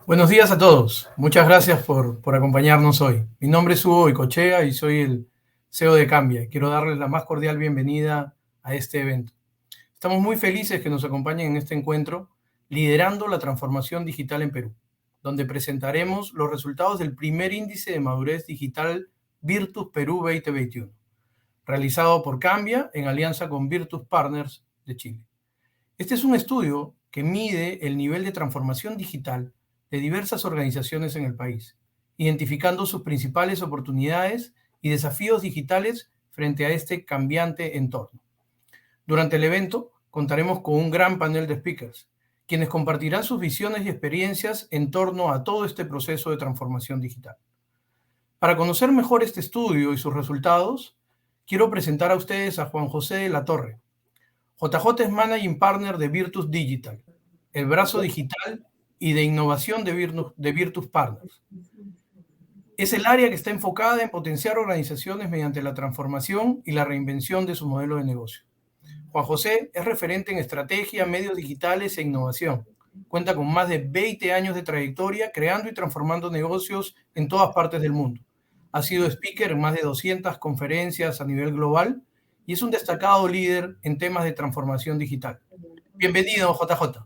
Buenos días a todos. Muchas gracias por acompañarnos hoy. Mi nombre es Hugo Goicoechea y soy el CEO de Cambia. Quiero darles la más cordial bienvenida a este evento. Estamos muy felices que nos acompañen en este encuentro, Liderando la Transformación Digital en Perú, donde presentaremos los resultados del primer índice de madurez digital Virtus Perú 2021, realizado por Cambia en alianza con Virtus Partners de Chile. Este es un estudio que mide el nivel de transformación digital de diversas organizaciones en el país, identificando sus principales oportunidades y desafíos digitales frente a este cambiante entorno. Durante el evento contaremos con un gran panel de speakers, quienes compartirán sus visiones y experiencias en torno a todo este proceso de transformación digital. Para conocer mejor este estudio y sus resultados, quiero presentar a ustedes a Juan José de la Torre. JJ es Managing Partner de Virtus Digital, el brazo digital y de innovación de Virtus Partners. Es el área que está enfocada en potenciar organizaciones mediante la transformación y la reinvención de su modelo de negocio. Juan José es referente en estrategia, medios digitales e innovación. Cuenta con más de 20 años de trayectoria creando y transformando negocios en todas partes del mundo. Ha sido speaker en más de 200 conferencias a nivel global y es un destacado líder en temas de transformación digital. Bienvenido, JJ.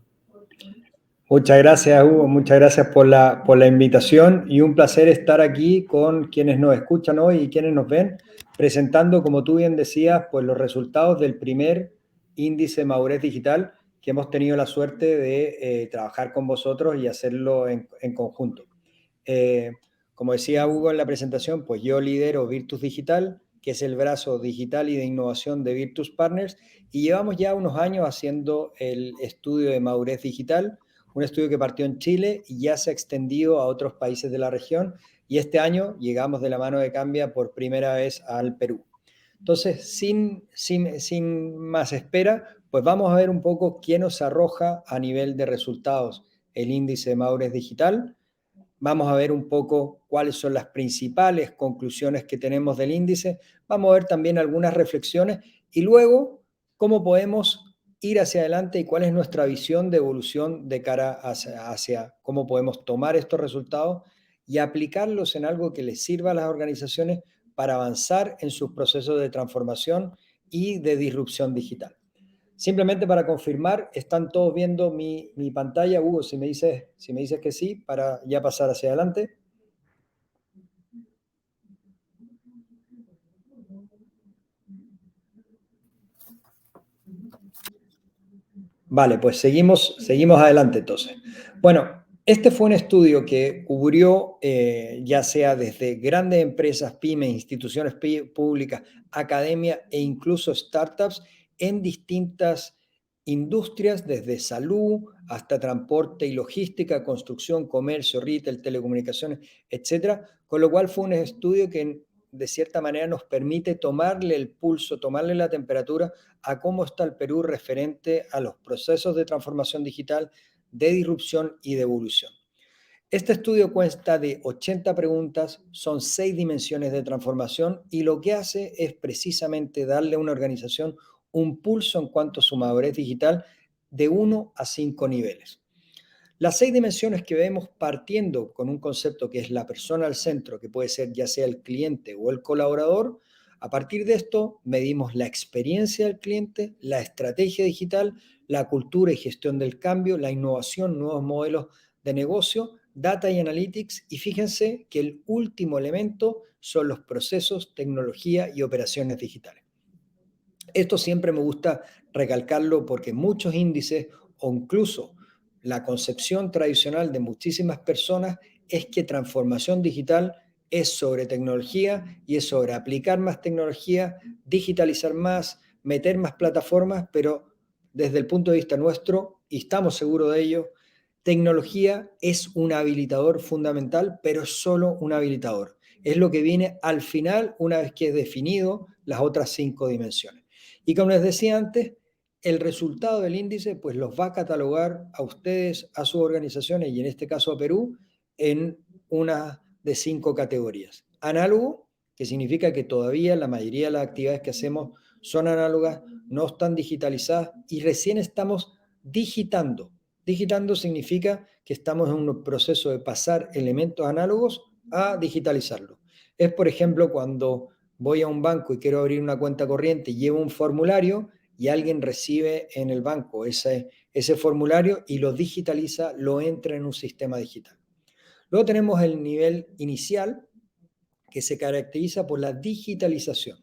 Muchas gracias, Hugo. Muchas gracias por la invitación y un placer estar aquí con quienes nos escuchan hoy y quienes nos ven, presentando, como tú bien decías, pues los resultados del primer índice de madurez digital que hemos tenido la suerte de trabajar con vosotros y hacerlo en conjunto. Como decía Hugo en la presentación, pues yo lidero Virtus Digital, que es el brazo digital y de innovación de Virtus Partners, y llevamos ya unos años haciendo el estudio de madurez digital, un estudio que partió en Chile y ya se ha extendido a otros países de la región, y este año llegamos de la mano de Cambia por primera vez al Perú. Entonces, sin más espera, pues vamos a ver un poco qué nos arroja a nivel de resultados el índice de madurez digital. Vamos a ver un poco cuáles son las principales conclusiones que tenemos del índice. Vamos a ver también algunas reflexiones y luego cómo podemos ir hacia adelante y cuál es nuestra visión de evolución de cara hacia cómo podemos tomar estos resultados y aplicarlos en algo que les sirva a las organizaciones para avanzar en sus procesos de transformación y de disrupción digital. Simplemente para confirmar, ¿están todos viendo mi pantalla? Hugo, si me dices que sí, para ya pasar hacia adelante. Vale, pues seguimos adelante entonces. Bueno, este fue un estudio que cubrió ya sea desde grandes empresas, pymes, instituciones públicas, academia e incluso startups en distintas industrias, desde salud hasta transporte y logística, construcción, comercio, retail, telecomunicaciones, etcétera. Con lo cual fue un estudio que de cierta manera nos permite tomarle el pulso, tomarle la temperatura a cómo está el Perú referente a los procesos de transformación digital, de disrupción y de evolución. Este estudio consta de 80 preguntas, son 6 dimensiones de transformación y lo que hace es precisamente darle a una organización un pulso en cuanto a su madurez digital de 1 a 5 niveles. Las 6 dimensiones que vemos partiendo con un concepto que es la persona al centro, que puede ser ya sea el cliente o el colaborador. A partir de esto medimos la experiencia del cliente, la estrategia digital, la cultura y gestión del cambio, la innovación, nuevos modelos de negocio, data y analytics, y fíjense que el último elemento son los procesos, tecnología y operaciones digitales. Esto siempre me gusta recalcarlo porque muchos índices o incluso la concepción tradicional de muchísimas personas es que transformación digital es sobre tecnología y es sobre aplicar más tecnología, digitalizar más, meter más plataformas, pero desde el punto de vista nuestro, y estamos seguros de ello, tecnología es un habilitador fundamental, pero es solo un habilitador. Es lo que viene al final una vez que he definido las otras 5 dimensiones. Y como les decía antes, el resultado del índice pues los va a catalogar a ustedes, a sus organizaciones y en este caso a Perú en una de 5 categorías. Análogo, que significa que todavía la mayoría de las actividades que hacemos son análogas, no están digitalizadas y recién estamos digitando. Digitando significa que estamos en un proceso de pasar elementos análogos a digitalizarlos. Es, por ejemplo, cuando voy a un banco y quiero abrir una cuenta corriente, llevo un formulario y alguien recibe en el banco ese formulario y lo digitaliza, lo entra en un sistema digital. Luego tenemos el nivel inicial, que se caracteriza por la digitalización.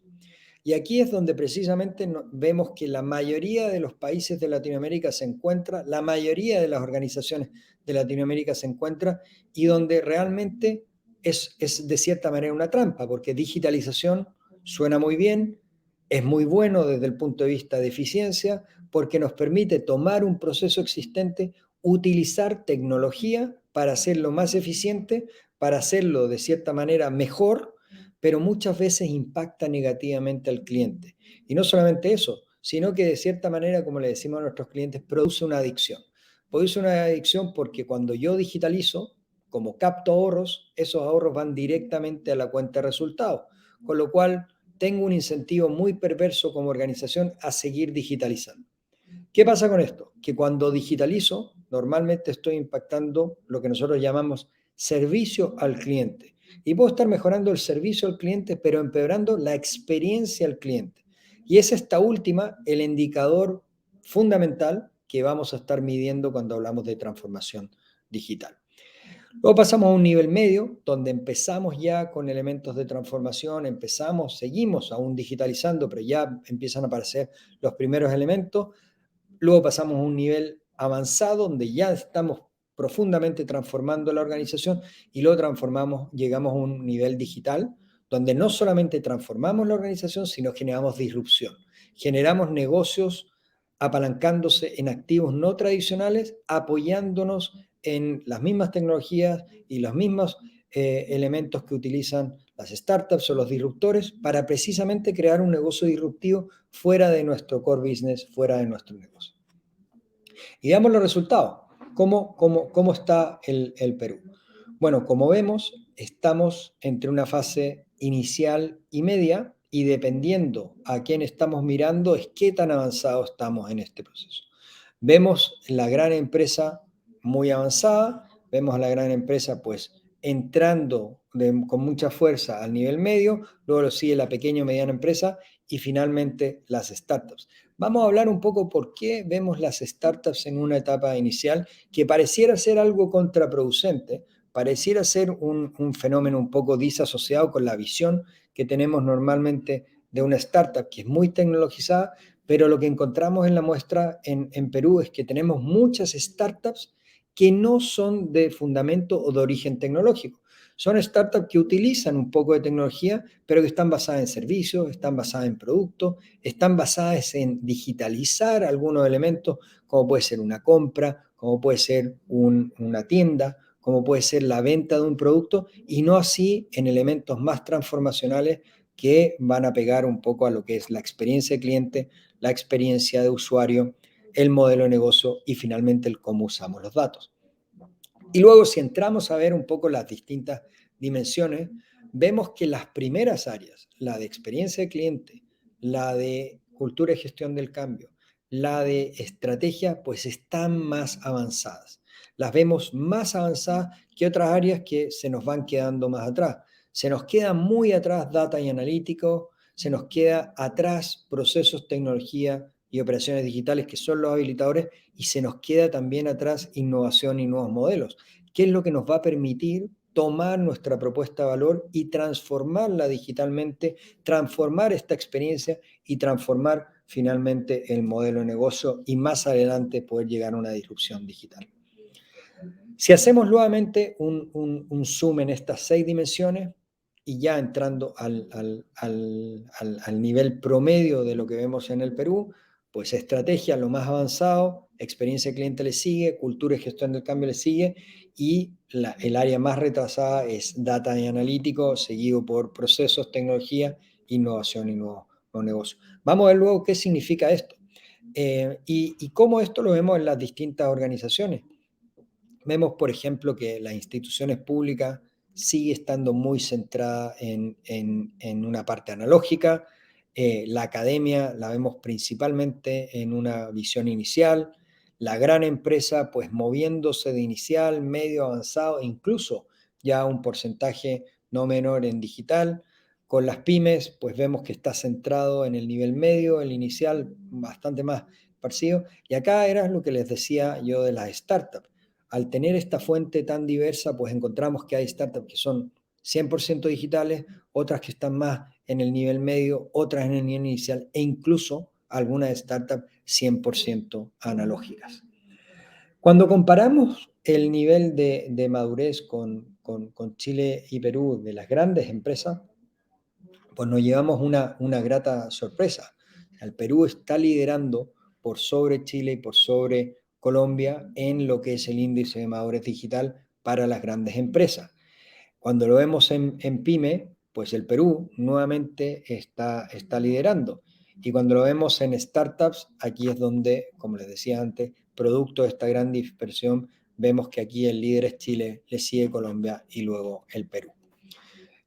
Y aquí es donde precisamente vemos que la mayoría de los países de Latinoamérica se encuentra, la mayoría de las organizaciones de Latinoamérica se encuentra, y donde realmente es de cierta manera una trampa, porque digitalización suena muy bien, es muy bueno desde el punto de vista de eficiencia, porque nos permite tomar un proceso existente, utilizar tecnología para hacerlo más eficiente, para hacerlo de cierta manera mejor, pero muchas veces impacta negativamente al cliente. Y no solamente eso, sino que de cierta manera, como le decimos a nuestros clientes, produce una adicción. Produce una adicción porque cuando yo digitalizo, como capto ahorros, esos ahorros van directamente a la cuenta de resultados, con lo cual tengo un incentivo muy perverso como organización a seguir digitalizando. ¿Qué pasa con esto? Que cuando digitalizo, normalmente estoy impactando lo que nosotros llamamos servicio al cliente. Y puedo estar mejorando el servicio al cliente, pero empeorando la experiencia al cliente. Y es esta última el indicador fundamental que vamos a estar midiendo cuando hablamos de transformación digital. Luego pasamos a un nivel medio, donde empezamos ya con elementos de transformación, seguimos aún digitalizando, pero ya empiezan a aparecer los primeros elementos. Luego pasamos a un nivel avanzado donde ya estamos profundamente transformando la organización y luego llegamos a un nivel digital donde no solamente transformamos la organización, sino generamos disrupción. Generamos negocios apalancándose en activos no tradicionales, apoyándonos en las mismas tecnologías y los mismos elementos que utilizan las startups o los disruptores para precisamente crear un negocio disruptivo fuera de nuestro core business, fuera de nuestro negocio. Y veamos los resultados. ¿Cómo está el Perú? Bueno, como vemos, estamos entre una fase inicial y media, y dependiendo a quién estamos mirando es qué tan avanzado estamos en este proceso. Vemos la gran empresa muy avanzada, vemos a la gran empresa pues entrando con mucha fuerza al nivel medio, luego lo sigue la pequeña o mediana empresa y finalmente las startups. Vamos a hablar un poco por qué vemos las startups en una etapa inicial que pareciera ser algo contraproducente, pareciera ser un fenómeno un poco disasociado con la visión que tenemos normalmente de una startup que es muy tecnologizada, pero lo que encontramos en la muestra en Perú es que tenemos muchas startups que no son de fundamento o de origen tecnológico. Son startups que utilizan un poco de tecnología, pero que están basadas en servicios, están basadas en productos, están basadas en digitalizar algunos elementos, como puede ser una compra, como puede ser una tienda, como puede ser la venta de un producto, y no así en elementos más transformacionales que van a pegar un poco a lo que es la experiencia de cliente, la experiencia de usuario, el modelo de negocio y finalmente el cómo usamos los datos. Y luego, si entramos a ver un poco las distintas dimensiones, vemos que las primeras áreas, la de experiencia de cliente, la de cultura y gestión del cambio, la de estrategia, pues están más avanzadas. Las vemos más avanzadas que otras áreas que se nos van quedando más atrás. Se nos queda muy atrás data y analítico, se nos queda atrás procesos, tecnología y operaciones digitales, que son los habilitadores, y se nos queda también atrás innovación y nuevos modelos, que es lo que nos va a permitir tomar nuestra propuesta de valor y transformarla digitalmente, transformar esta experiencia y transformar finalmente el modelo de negocio y más adelante poder llegar a una disrupción digital. Si hacemos nuevamente un zoom en estas 6 dimensiones y ya entrando al nivel promedio de lo que vemos en el Perú, pues estrategia lo más avanzado, experiencia de cliente le sigue, cultura y gestión del cambio le sigue, y el área más retrasada es data y analítico, seguido por procesos, tecnología, innovación y nuevo negocio. Vamos a ver luego qué significa esto y cómo esto lo vemos en las distintas organizaciones. Vemos, por ejemplo, que las instituciones públicas sigue estando muy centrada en una parte analógica. La academia la vemos principalmente en una visión inicial. la gran empresa pues moviéndose de inicial, medio, avanzado, incluso ya un porcentaje no menor en digital. Con las pymes, pues vemos que está centrado en el nivel medio, el inicial bastante más parecido. Y acá era lo que les decía yo de las startups. Al tener esta fuente tan diversa, pues encontramos que hay startups que son 100% digitales, otras que están más en el nivel medio, otras en el nivel inicial e incluso algunas startups 100% analógicas. Cuando comparamos el nivel de madurez con Chile y Perú de las grandes empresas, pues nos llevamos una grata sorpresa. El Perú está liderando por sobre Chile y por sobre Colombia en lo que es el índice de madurez digital para las grandes empresas. Cuando lo vemos en PYME, pues el Perú nuevamente está liderando. Y cuando lo vemos en startups, aquí es donde, como les decía antes, producto de esta gran dispersión, vemos que aquí el líder es Chile, le sigue Colombia y luego el Perú.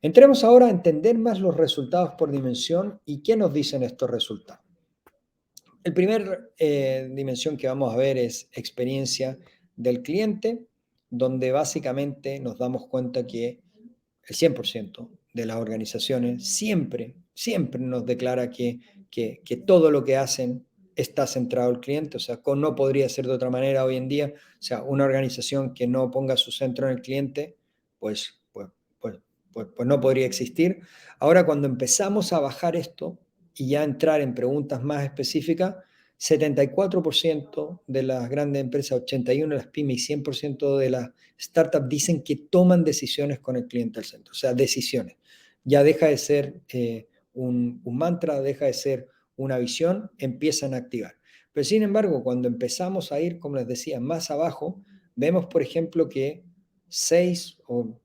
Entremos ahora a entender más los resultados por dimensión y qué nos dicen estos resultados. El primer dimensión que vamos a ver es experiencia del cliente, donde básicamente nos damos cuenta que el 100% de las organizaciones siempre nos declara que todo lo que hacen está centrado al cliente, o sea, no podría ser de otra manera hoy en día, o sea, una organización que no ponga su centro en el cliente, pues no podría existir. Ahora, cuando empezamos a bajar esto y ya entrar en preguntas más específicas, 74% de las grandes empresas, 81% de las pymes y 100% de las startups dicen que toman decisiones con el cliente al centro, o sea, decisiones. Ya deja de ser un mantra, deja de ser una visión, empiezan a activar. Pero sin embargo, cuando empezamos a ir, como les decía, más abajo, vemos, por ejemplo, que 6 o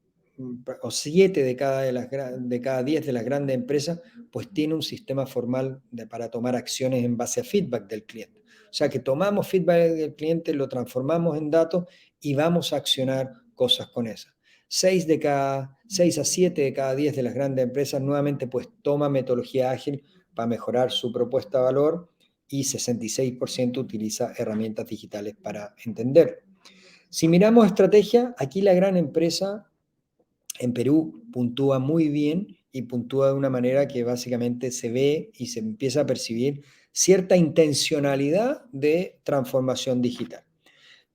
7 de cada 10 de las grandes empresas, pues tiene un sistema formal para tomar acciones en base a feedback del cliente. O sea que tomamos feedback del cliente, lo transformamos en datos y vamos a accionar cosas con esas. 6 a 7 de cada 10 de las grandes empresas nuevamente pues toma metodología ágil para mejorar su propuesta de valor y 66% utiliza herramientas digitales para entender. Si miramos estrategia, aquí la gran empresa en Perú puntúa muy bien y puntúa de una manera que básicamente se ve y se empieza a percibir cierta intencionalidad de transformación digital.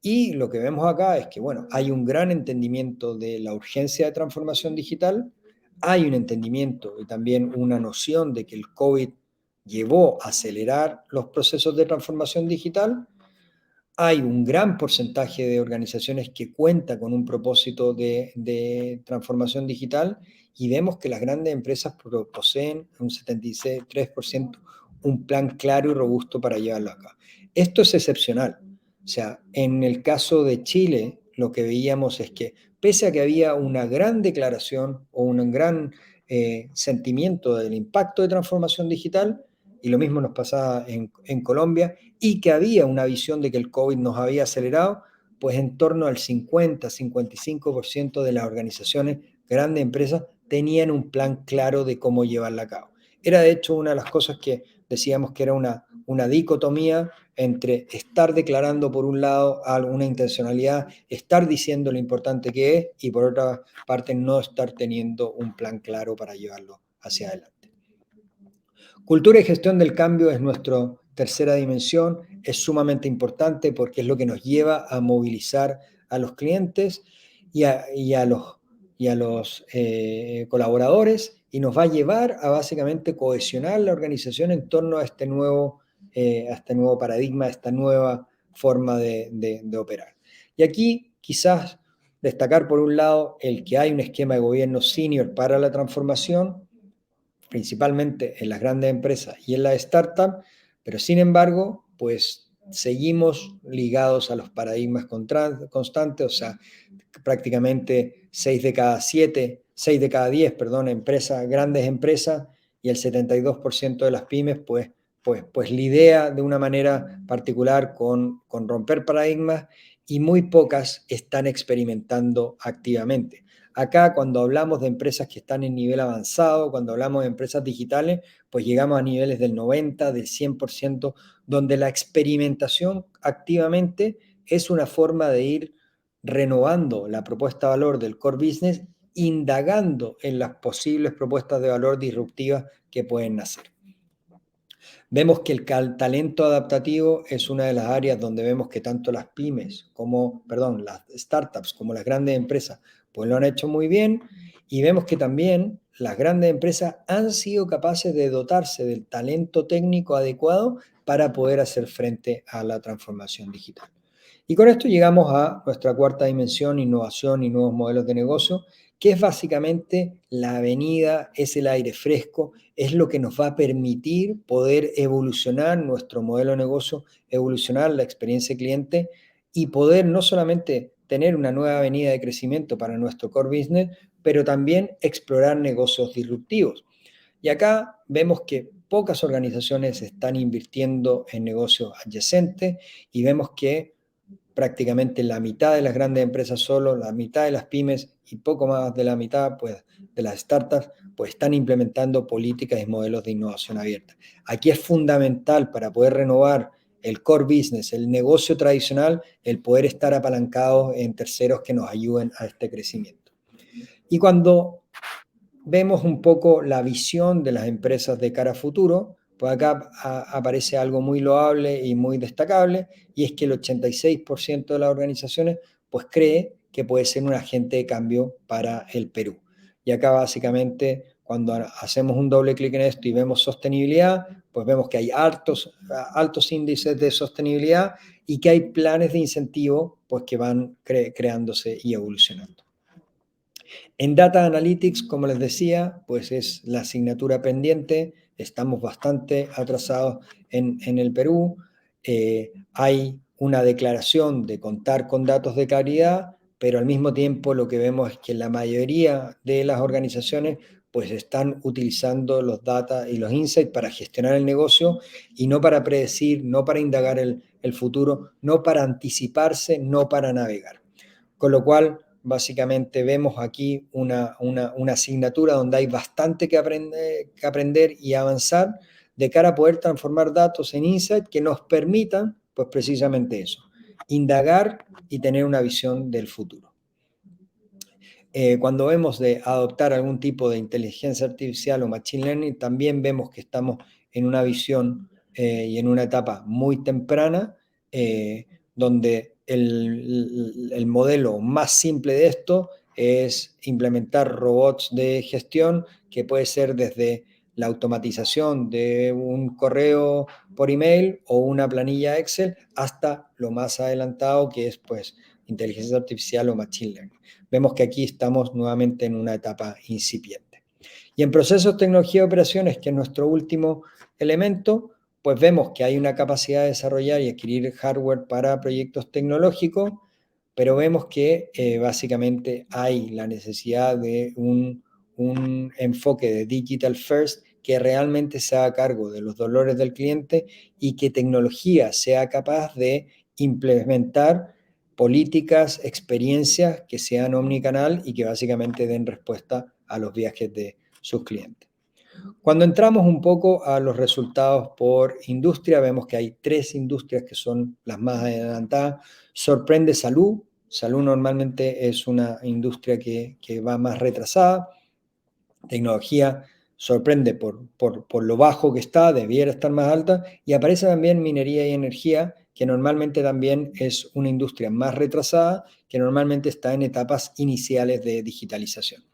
Y lo que vemos acá es que, bueno, hay un gran entendimiento de la urgencia de transformación digital, hay un entendimiento y también una noción de que el COVID llevó a acelerar los procesos de transformación digital. Hay un gran porcentaje de organizaciones que cuenta con un propósito de transformación digital y vemos que las grandes empresas poseen un 73% un plan claro y robusto para llevarlo a cabo. Esto es excepcional. O sea, en el caso de Chile, lo que veíamos es que pese a que había una gran declaración o un gran sentimiento del impacto de transformación digital, y lo mismo nos pasaba en Colombia, y que había una visión de que el COVID nos había acelerado, pues en torno al 50-55% de las organizaciones, grandes empresas, tenían un plan claro de cómo llevarla a cabo. Era de hecho una de las cosas que decíamos que era una dicotomía entre estar declarando por un lado alguna intencionalidad, estar diciendo lo importante que es y por otra parte no estar teniendo un plan claro para llevarlo hacia adelante. Cultura y gestión del cambio es nuestra tercera dimensión, es sumamente importante porque es lo que nos lleva a movilizar a los clientes y a los colaboradores y nos va a llevar a básicamente cohesionar la organización en torno a este nuevo paradigma, a esta nueva forma de operar. Y aquí quizás destacar por un lado el que hay un esquema de gobierno senior para la transformación, principalmente en las grandes empresas y en las startups, pero sin embargo, pues seguimos ligados a los paradigmas constantes, o sea, prácticamente 6 de cada 10, grandes empresas, y el 72% de las pymes, pues lidia de una manera particular con romper paradigmas y muy pocas están experimentando activamente. Acá, cuando hablamos de empresas que están en nivel avanzado, cuando hablamos de empresas digitales, pues llegamos a niveles del 90, del 100%, donde la experimentación activamente es una forma de ir renovando la propuesta de valor del core business, indagando en las posibles propuestas de valor disruptivas que pueden nacer. Vemos que el talento adaptativo es una de las áreas donde vemos que tanto las pymes las startups como las grandes empresas, pues lo han hecho muy bien, y vemos que también las grandes empresas han sido capaces de dotarse del talento técnico adecuado para poder hacer frente a la transformación digital. Y con esto llegamos a nuestra cuarta dimensión, innovación y nuevos modelos de negocio, que es básicamente la avenida, es el aire fresco, es lo que nos va a permitir poder evolucionar nuestro modelo de negocio, evolucionar la experiencia cliente y poder no solamente tener una nueva avenida de crecimiento para nuestro core business, pero también explorar negocios disruptivos. Y acá vemos que pocas organizaciones están invirtiendo en negocios adyacentes y vemos que prácticamente la mitad de las grandes empresas solo, la mitad de las pymes y poco más de la mitad pues, de las startups pues están implementando políticas y modelos de innovación abierta. Aquí es fundamental para poder renovar el core business, el negocio tradicional, el poder estar apalancados en terceros que nos ayuden a este crecimiento. Y cuando vemos un poco la visión de las empresas de cara a futuro, pues acá aparece algo muy loable y muy destacable, y es que el 86% de las organizaciones pues cree que puede ser un agente de cambio para el Perú. Y acá básicamente cuando hacemos un doble clic en esto y vemos sostenibilidad, pues vemos que hay altos índices de sostenibilidad y que hay planes de incentivo pues que van creándose y evolucionando. En Data Analytics, como les decía, pues es la asignatura pendiente, estamos bastante atrasados en el Perú, hay una declaración de contar con datos de calidad, pero al mismo tiempo lo que vemos es que la mayoría de las organizaciones pues están utilizando los data y los insights para gestionar el negocio y no para predecir, no para indagar el futuro, no para anticiparse, no para navegar. Con lo cual, básicamente vemos aquí una asignatura donde hay bastante que aprender y avanzar de cara a poder transformar datos en insights que nos permitan, pues precisamente eso, indagar y tener una visión del futuro. Cuando vemos de adoptar algún tipo de inteligencia artificial o machine learning, también vemos que estamos en una visión y en una etapa muy temprana, donde el modelo más simple de esto es implementar robots de gestión, que puede ser desde la automatización de un correo por email o una planilla Excel, hasta lo más adelantado que es pues inteligencia artificial o machine learning. Vemos que aquí estamos nuevamente en una etapa incipiente. Y en procesos, tecnología y operaciones, que es nuestro último elemento, pues vemos que hay una capacidad de desarrollar y adquirir hardware para proyectos tecnológicos, pero vemos que básicamente hay la necesidad de un enfoque de digital first que realmente se haga cargo de los dolores del cliente y que tecnología sea capaz de implementar políticas, experiencias que sean omnicanal y que básicamente den respuesta a los viajes de sus clientes. Cuando entramos un poco a los resultados por industria, vemos que hay 3 industrias que son las más adelantadas. Sorprende salud. Salud normalmente es una industria que va más retrasada. Tecnología sorprende por lo bajo que está, debiera estar más alta. Y aparece también minería y energía, que normalmente también es una industria más retrasada, que normalmente está en etapas iniciales de digitalización.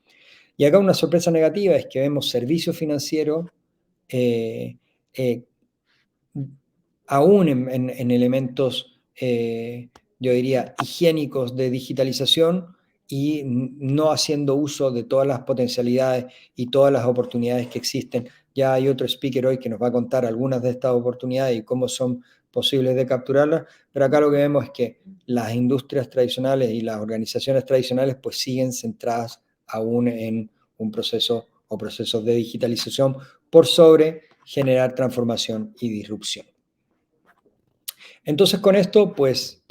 Y acá una sorpresa negativa es que vemos servicios financieros aún en elementos, yo diría, higiénicos de digitalización y no haciendo uso de todas las potencialidades y todas las oportunidades que existen. Ya hay otro speaker hoy que nos va a contar algunas de estas oportunidades y cómo son posibles de capturarlas, pero acá lo que vemos es que las industrias tradicionales y las organizaciones tradicionales pues siguen centradas aún en un proceso o procesos de digitalización por sobre generar transformación y disrupción. Entonces con esto pues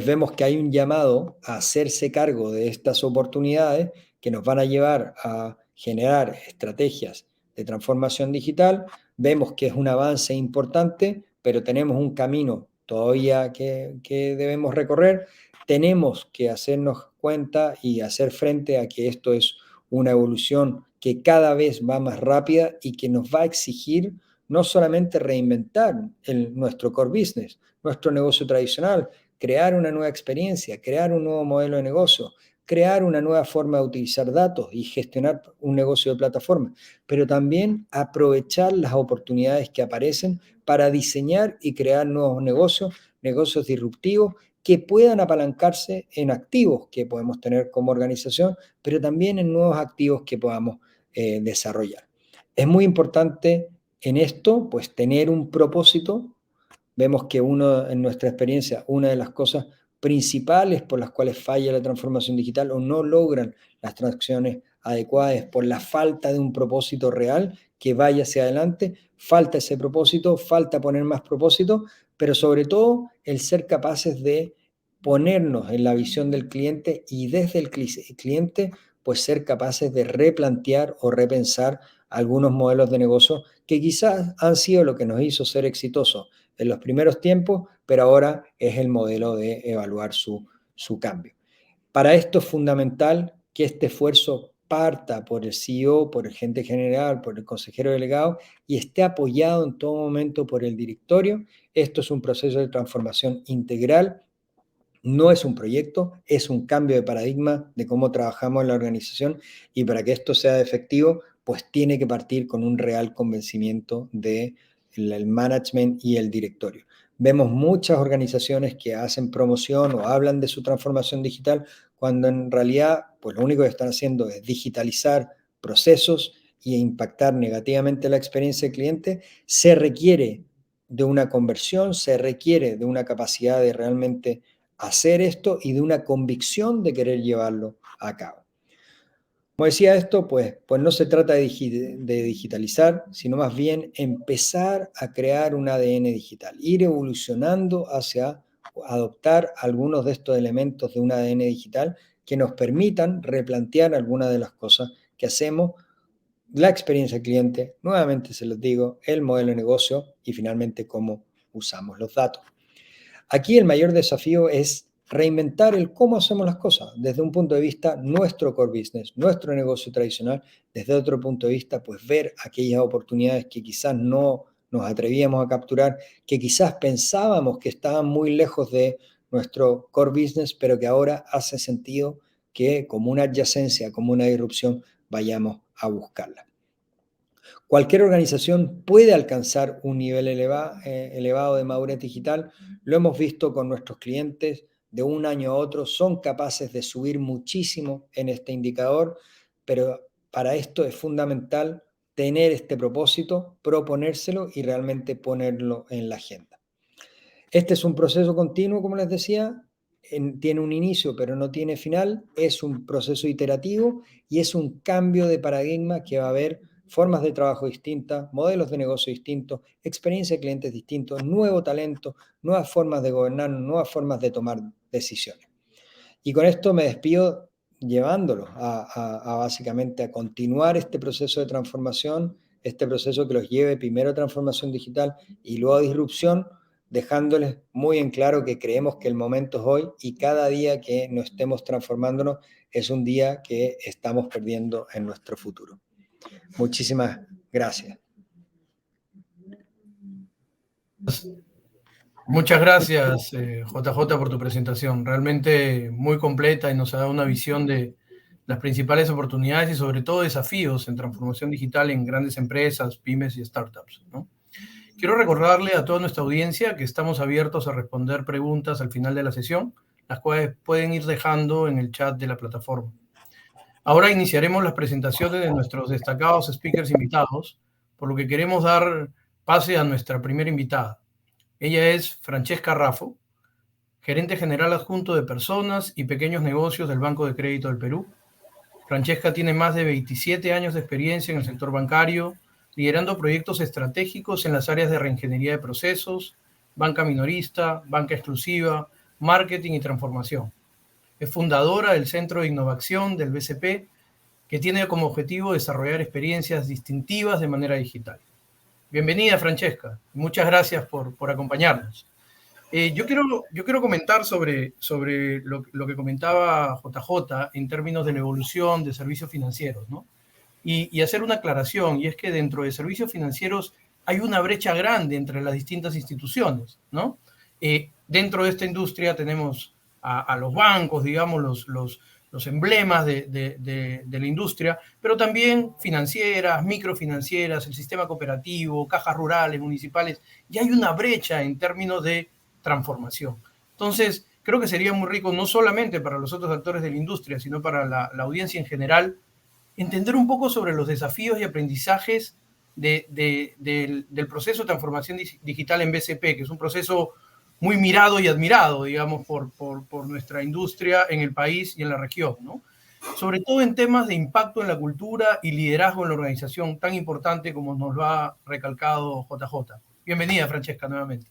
vemos que hay un llamado a hacerse cargo de estas oportunidades que nos van a llevar a generar estrategias de transformación digital. Vemos que es un avance importante, pero tenemos un camino todavía que debemos recorrer. Tenemos que hacernos cuenta y hacer frente a que esto es una evolución que cada vez va más rápida y que nos va a exigir no solamente reinventar nuestro core business, nuestro negocio tradicional, crear una nueva experiencia, crear un nuevo modelo de negocio, crear una nueva forma de utilizar datos y gestionar un negocio de plataforma, pero también aprovechar las oportunidades que aparecen para diseñar y crear nuevos negocios, negocios disruptivos que puedan apalancarse en activos que podemos tener como organización, pero también en nuevos activos que podamos desarrollar. Es muy importante en esto, pues, tener un propósito. Vemos que en nuestra experiencia, una de las cosas principales por las cuales falla la transformación digital o no logran las transacciones adecuadas es por la falta de un propósito real que vaya hacia adelante. Falta ese propósito, falta poner más propósito, pero sobre todo el ser capaces de ponernos en la visión del cliente y desde el cliente pues ser capaces de replantear o repensar algunos modelos de negocio que quizás han sido lo que nos hizo ser exitosos en los primeros tiempos, pero ahora es el modelo de evaluar su cambio. Para esto es fundamental que este esfuerzo parta por el CEO, por el gerente general, por el consejero delegado y esté apoyado en todo momento por el directorio. Esto es un proceso de transformación integral. No es un proyecto, es un cambio de paradigma de cómo trabajamos en la organización y para que esto sea efectivo, pues tiene que partir con un real convencimiento del management y el directorio. Vemos muchas organizaciones que hacen promoción o hablan de su transformación digital cuando en realidad pues lo único que están haciendo es digitalizar procesos e impactar negativamente la experiencia del cliente. Se requiere de una conversión, se requiere de una capacidad de realmente hacer esto y de una convicción de querer llevarlo a cabo. Como decía esto, pues no se trata de digitalizar, sino más bien empezar a crear un ADN digital, ir evolucionando hacia adoptar algunos de estos elementos de un ADN digital que nos permitan replantear algunas de las cosas que hacemos, la experiencia del cliente, nuevamente se los digo, el modelo de negocio y finalmente cómo usamos los datos. Aquí el mayor desafío es reinventar el cómo hacemos las cosas desde un punto de vista nuestro core business, nuestro negocio tradicional, desde otro punto de vista, pues ver aquellas oportunidades que quizás no nos atrevíamos a capturar, que quizás pensábamos que estaban muy lejos de nuestro core business, pero que ahora hace sentido que como una adyacencia, como una disrupción, vayamos a buscarla. Cualquier organización puede alcanzar un nivel elevado de madurez digital. Lo hemos visto con nuestros clientes, de un año a otro son capaces de subir muchísimo en este indicador, pero para esto es fundamental tener este propósito, proponérselo y realmente ponerlo en la agenda. Este es un proceso continuo, como les decía, tiene un inicio pero no tiene final, es un proceso iterativo y es un cambio de paradigma que va a haber formas de trabajo distintas, modelos de negocio distintos, experiencia de clientes distintos, nuevo talento, nuevas formas de gobernar, nuevas formas de tomar decisiones. Y con esto me despido llevándolos a básicamente a continuar este proceso de transformación, este proceso que los lleve primero a transformación digital y luego a disrupción, dejándoles muy en claro que creemos que el momento es hoy y cada día que no estemos transformándonos es un día que estamos perdiendo en nuestro futuro. Muchísimas gracias. Muchas gracias, JJ, por tu presentación. Realmente muy completa y nos ha dado una visión de las principales oportunidades y sobre todo desafíos en transformación digital en grandes empresas, pymes y startups, ¿no? Quiero recordarle a toda nuestra audiencia que estamos abiertos a responder preguntas al final de la sesión, las cuales pueden ir dejando en el chat de la plataforma. Ahora iniciaremos las presentaciones de nuestros destacados speakers invitados, por lo que queremos dar pase a nuestra primera invitada. Ella es Francesca Raffo, gerente general adjunto de personas y pequeños negocios del Banco de Crédito del Perú. Francesca tiene más de 27 años de experiencia en el sector bancario, liderando proyectos estratégicos en las áreas de reingeniería de procesos, banca minorista, banca exclusiva, marketing y transformación. Es fundadora del Centro de Innovación del BCP que tiene como objetivo desarrollar experiencias distintivas de manera digital. Bienvenida, Francesca. Muchas gracias por acompañarnos. Yo quiero comentar sobre lo que comentaba JJ en términos de la evolución de servicios financieros, ¿no? Y hacer una aclaración, y es que dentro de servicios financieros hay una brecha grande entre las distintas instituciones, ¿no? Dentro de esta industria tenemos a los bancos, digamos, los emblemas de la industria, pero también financieras, microfinancieras, el sistema cooperativo, cajas rurales, municipales, y hay una brecha en términos de transformación. Entonces, creo que sería muy rico, no solamente para los otros actores de la industria, sino para la audiencia en general, entender un poco sobre los desafíos y aprendizajes del proceso de transformación digital en BCP, que es un proceso muy mirado y admirado, digamos, por nuestra industria en el país y en la región, ¿no? Sobre todo en temas de impacto en la cultura y liderazgo en la organización, tan importante como nos lo ha recalcado JJ. Bienvenida, Francesca, nuevamente.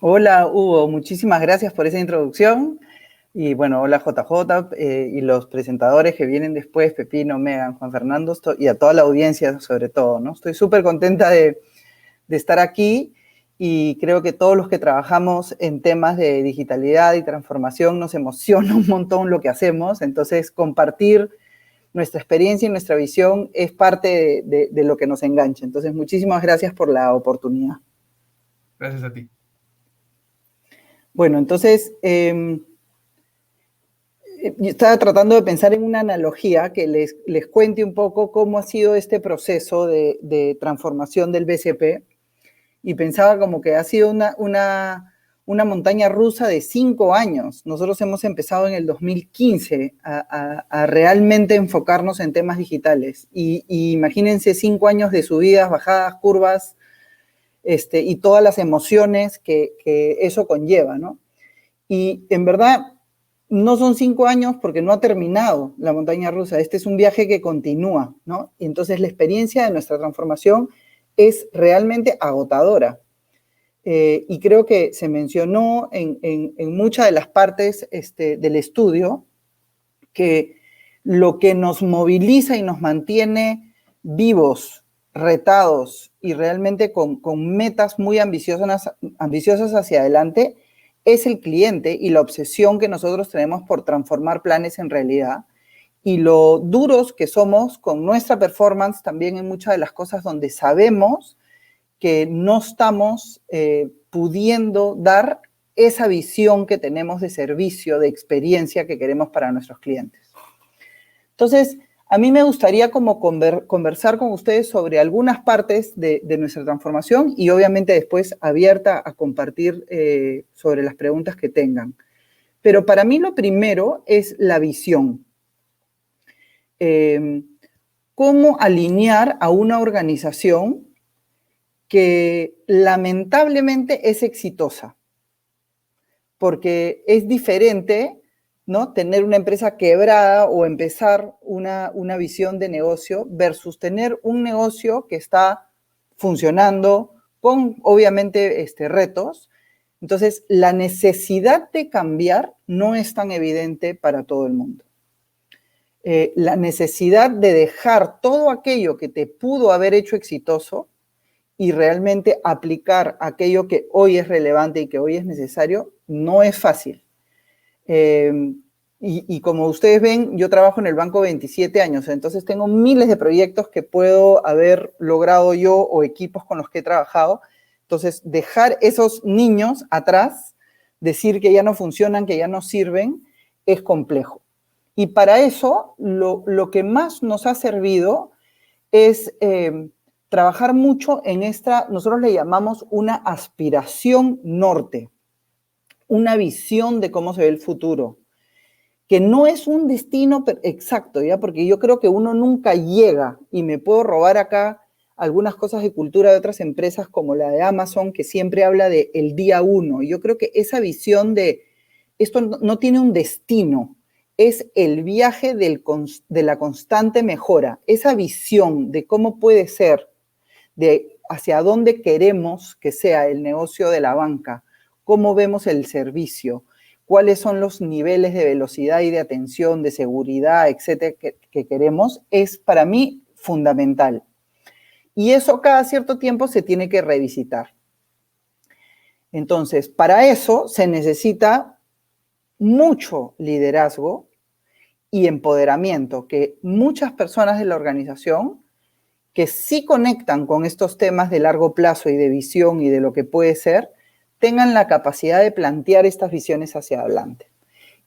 Hola, Hugo, muchísimas gracias por esa introducción. Y bueno, hola JJ y los presentadores que vienen después, Pepino, Megan, Juan Fernando, y a toda la audiencia sobre todo, ¿no? Estoy súper contenta de estar aquí y creo que todos los que trabajamos en temas de digitalidad y transformación nos emociona un montón lo que hacemos. Entonces, compartir nuestra experiencia y nuestra visión es parte de lo que nos engancha. Entonces, muchísimas gracias por la oportunidad. Gracias a ti. Bueno, entonces, yo estaba tratando de pensar en una analogía que les cuente un poco cómo ha sido este proceso de transformación del BCP, y pensaba como que ha sido una montaña rusa de 5 años. Nosotros hemos empezado en el 2015 a realmente enfocarnos en temas digitales, y imagínense 5 años de subidas, bajadas, curvas, y todas las emociones que eso conlleva, ¿no? Y en verdad no son 5 años porque no ha terminado la montaña rusa. Este es un viaje que continúa, ¿no? Y entonces la experiencia de nuestra transformación es realmente agotadora. Y creo que se mencionó en muchas de las partes del estudio que lo que nos moviliza y nos mantiene vivos, retados y realmente con metas muy ambiciosas hacia adelante es el cliente y la obsesión que nosotros tenemos por transformar planes en realidad, y lo duros que somos con nuestra performance también en muchas de las cosas donde sabemos que no estamos pudiendo dar esa visión que tenemos de servicio, de experiencia que queremos para nuestros clientes. Entonces, a mí me gustaría como conversar con ustedes sobre algunas partes de nuestra transformación, y obviamente después abierta a compartir sobre las preguntas que tengan. Pero para mí lo primero es la visión. Cómo alinear a una organización que lamentablemente es exitosa, porque es diferente, ¿no?, tener una empresa quebrada o empezar una visión de negocio versus tener un negocio que está funcionando con, obviamente, retos. Entonces, la necesidad de cambiar no es tan evidente para todo el mundo. La necesidad de dejar todo aquello que te pudo haber hecho exitoso y realmente aplicar aquello que hoy es relevante y que hoy es necesario no es fácil. Y como ustedes ven, yo trabajo en el banco 27 años, entonces tengo miles de proyectos que puedo haber logrado yo o equipos con los que he trabajado. Entonces, dejar esos niños atrás, decir que ya no funcionan, que ya no sirven, es complejo. Y para eso, lo que más nos ha servido es trabajar mucho en esta, nosotros le llamamos una aspiración norte, una visión de cómo se ve el futuro, que no es un destino exacto, ¿ya? Porque yo creo que uno nunca llega, y me puedo robar acá algunas cosas de cultura de otras empresas como la de Amazon, que siempre habla de el día uno. Yo creo que esa visión de esto no tiene un destino, es el viaje de la constante mejora, esa visión de cómo puede ser, de hacia dónde queremos que sea el negocio de la banca, cómo vemos el servicio, cuáles son los niveles de velocidad y de atención, de seguridad, etcétera, que queremos, es para mí fundamental. Y eso cada cierto tiempo se tiene que revisitar. Entonces, para eso se necesita mucho liderazgo y empoderamiento, que muchas personas de la organización que sí conectan con estos temas de largo plazo y de visión y de lo que puede ser, tengan la capacidad de plantear estas visiones hacia adelante.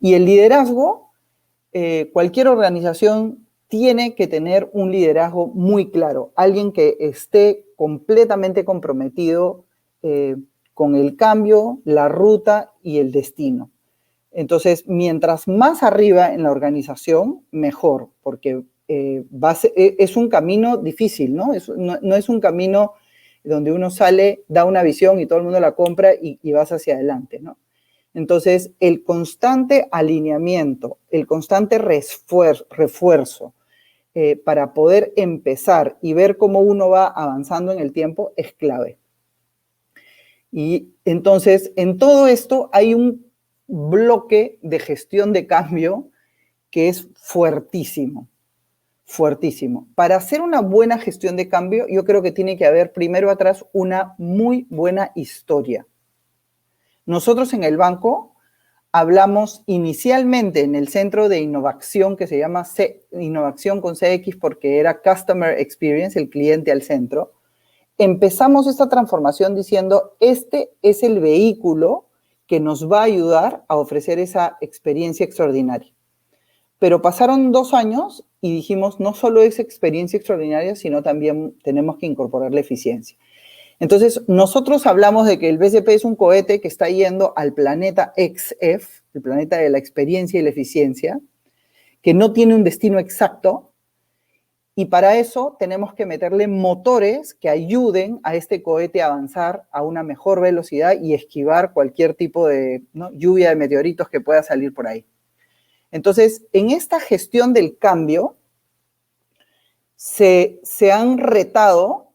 Y el liderazgo, cualquier organización tiene que tener un liderazgo muy claro, alguien que esté completamente comprometido con el cambio, la ruta y el destino. Entonces, mientras más arriba en la organización, mejor, porque es un camino difícil, ¿no? No es un camino donde uno sale, da una visión y todo el mundo la compra y vas hacia adelante, ¿no? Entonces, el constante alineamiento, el constante refuerzo para poder empezar y ver cómo uno va avanzando en el tiempo es clave. Y entonces, en todo esto hay un bloque de gestión de cambio que es fuertísimo, fuertísimo. Para hacer una buena gestión de cambio, yo creo que tiene que haber primero atrás una muy buena historia. Nosotros en el banco hablamos inicialmente en el centro de innovación que se llama Innovación con CX porque era Customer Experience, el cliente al centro. Empezamos esta transformación diciendo, este es el vehículo que nos va a ayudar a ofrecer esa experiencia extraordinaria. Pero pasaron 2 años y dijimos, no solo es experiencia extraordinaria, sino también tenemos que incorporar la eficiencia. Entonces, nosotros hablamos de que el BCP es un cohete que está yendo al planeta XF, el planeta de la experiencia y la eficiencia, que no tiene un destino exacto, y para eso tenemos que meterle motores que ayuden a este cohete a avanzar a una mejor velocidad y esquivar cualquier tipo de lluvia de meteoritos que pueda salir por ahí. Entonces, en esta gestión del cambio, se han retado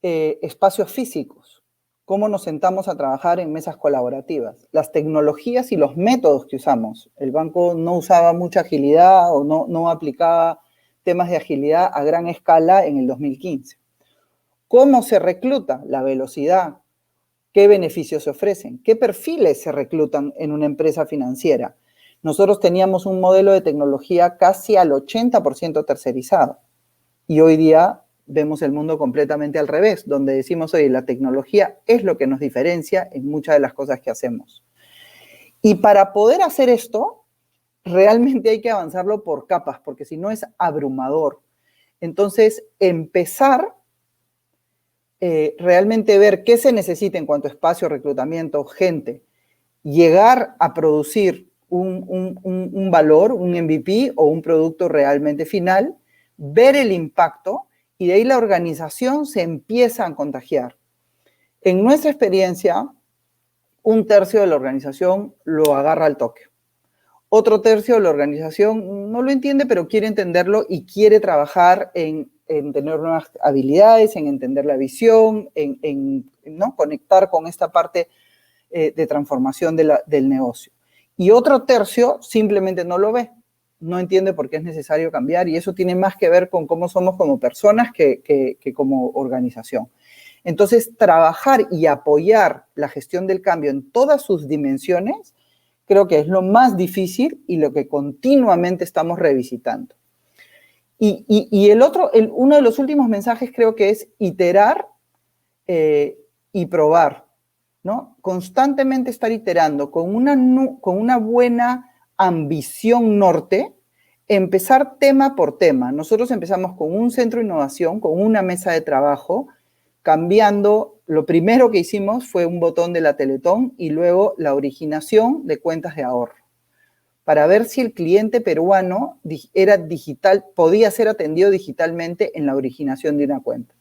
espacios físicos, cómo nos sentamos a trabajar en mesas colaborativas, las tecnologías y los métodos que usamos. El banco no usaba mucha agilidad o no aplicaba temas de agilidad a gran escala en el 2015. ¿Cómo se recluta? La velocidad. ¿Qué beneficios se ofrecen? ¿Qué perfiles se reclutan en una empresa financiera? Nosotros teníamos un modelo de tecnología casi al 80% tercerizado. Y hoy día vemos el mundo completamente al revés, donde decimos, oye, la tecnología es lo que nos diferencia en muchas de las cosas que hacemos. Y para poder hacer esto, realmente hay que avanzarlo por capas, porque si no es abrumador. Entonces, empezar realmente ver qué se necesita en cuanto a espacio, reclutamiento, gente, llegar a producir un valor, un MVP o un producto realmente final, ver el impacto y de ahí la organización se empieza a contagiar. En nuestra experiencia, 1/3 de la organización lo agarra al toque. Otro tercio de la organización no lo entiende, pero quiere entenderlo y quiere trabajar en tener nuevas habilidades, en entender la visión, ¿no? Conectar con esta parte de transformación del negocio. Y otro tercio simplemente no lo ve, no entiende por qué es necesario cambiar y eso tiene más que ver con cómo somos como personas que como organización. Entonces, trabajar y apoyar la gestión del cambio en todas sus dimensiones creo que es lo más difícil y lo que continuamente estamos revisitando. Y uno de los últimos mensajes creo que es iterar y probar, ¿no? Constantemente estar iterando con una buena ambición norte, empezar tema por tema. Nosotros empezamos con un centro de innovación, con una mesa de trabajo, cambiando. Lo primero que hicimos fue un botón de la Teletón y luego la originación de cuentas de ahorro, para ver si el cliente peruano era digital, podía ser atendido digitalmente en la originación de una cuenta.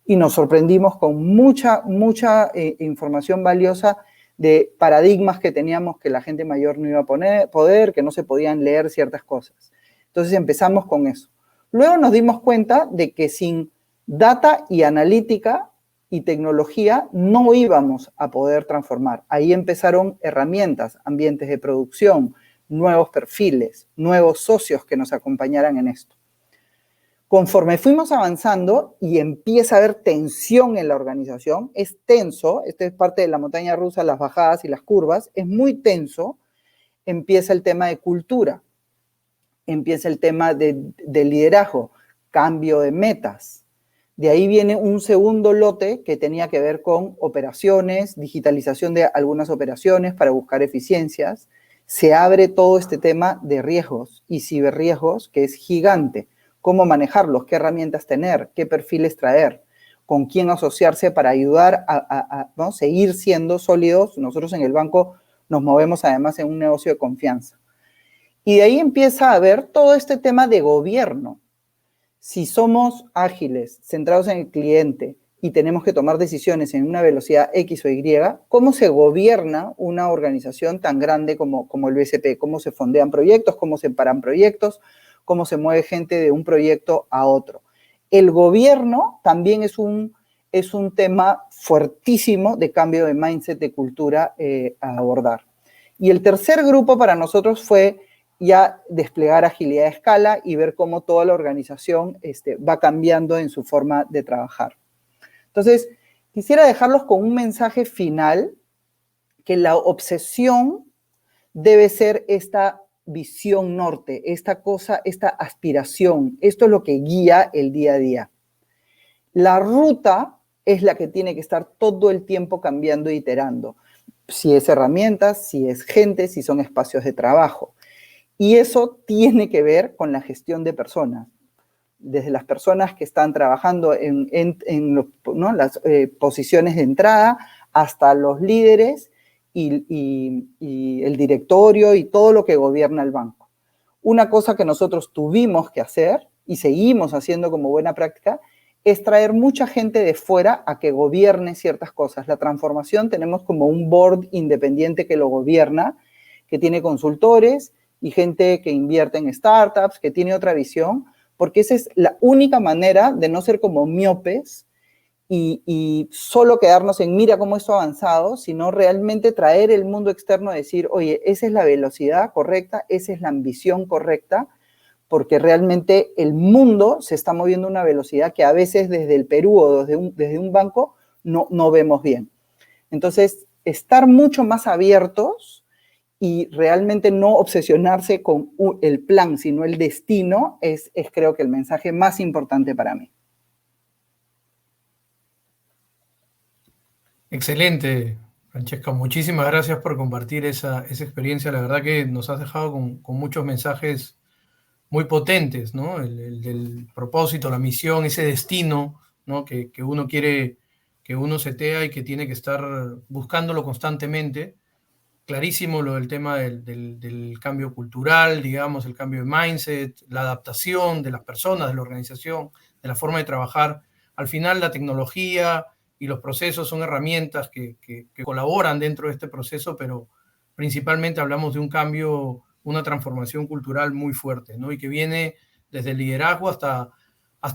Y nos sorprendimos con mucha información valiosa de paradigmas que teníamos que la gente mayor no iba a poder, que no se podían leer ciertas cosas. Entonces empezamos con eso. Luego nos dimos cuenta de que sin data y analítica y tecnología no íbamos a poder transformar. Ahí empezaron herramientas, ambientes de producción, nuevos perfiles, nuevos socios que nos acompañaran en esto. Conforme fuimos avanzando y empieza a haber tensión en la organización, es tenso, esto es parte de la montaña rusa, las bajadas y las curvas, es muy tenso, empieza el tema de cultura, empieza el tema de liderazgo, cambio de metas. De ahí viene un segundo lote que tenía que ver con operaciones, digitalización de algunas operaciones para buscar eficiencias. Se abre todo este tema de riesgos y ciberriesgos, que es gigante. Cómo manejarlos, qué herramientas tener, qué perfiles traer, con quién asociarse para ayudar ¿no? seguir siendo sólidos. Nosotros en el banco nos movemos además en un negocio de confianza. Y de ahí empieza a haber todo este tema de gobierno. Si somos ágiles, centrados en el cliente y tenemos que tomar decisiones en una velocidad X o Y, ¿cómo se gobierna una organización tan grande como el BCP? ¿Cómo se fondean proyectos? ¿Cómo se paran proyectos? ¿Cómo se mueve gente de un proyecto a otro? El gobierno también es un tema fuertísimo de cambio de mindset, de cultura a abordar. Y el tercer grupo para nosotros fue ya desplegar agilidad de escala y ver cómo toda la organización va cambiando en su forma de trabajar. Entonces, quisiera dejarlos con un mensaje final, que la obsesión debe ser esta visión norte, esta cosa, esta aspiración. Esto es lo que guía el día a día. La ruta es la que tiene que estar todo el tiempo cambiando e iterando. Si es herramientas, si es gente, si son espacios de trabajo. Y eso tiene que ver con la gestión de personas. Desde las personas que están trabajando ¿no? las posiciones de entrada hasta los líderes y el directorio y todo lo que gobierna el banco. Una cosa que nosotros tuvimos que hacer y seguimos haciendo como buena práctica es traer mucha gente de fuera a que gobierne ciertas cosas. La transformación tenemos como un board independiente que lo gobierna, que tiene consultores y gente que invierte en startups, que tiene otra visión, porque esa es la única manera de no ser como miopes y solo quedarnos en mira cómo esto ha avanzado, sino realmente traer el mundo externo a decir, oye, esa es la velocidad correcta, esa es la ambición correcta, porque realmente el mundo se está moviendo a una velocidad que a veces desde el Perú o desde un banco no vemos bien. Entonces, estar mucho más abiertos y realmente no obsesionarse con el plan, sino el destino, es creo que el mensaje más importante para mí. Excelente, Francesca. Muchísimas gracias por compartir esa experiencia. La verdad que nos has dejado con muchos mensajes muy potentes, ¿no? El del propósito, la misión, ese destino, ¿no? que uno quiere, que uno setea y que tiene que estar buscándolo constantemente. Clarísimo lo del tema del cambio cultural, digamos, el cambio de mindset, la adaptación de las personas, de la organización, de la forma de trabajar. Al final la tecnología y los procesos son herramientas que colaboran dentro de este proceso, pero principalmente hablamos de un cambio, una transformación cultural muy fuerte, ¿no? Y que viene desde el liderazgo hasta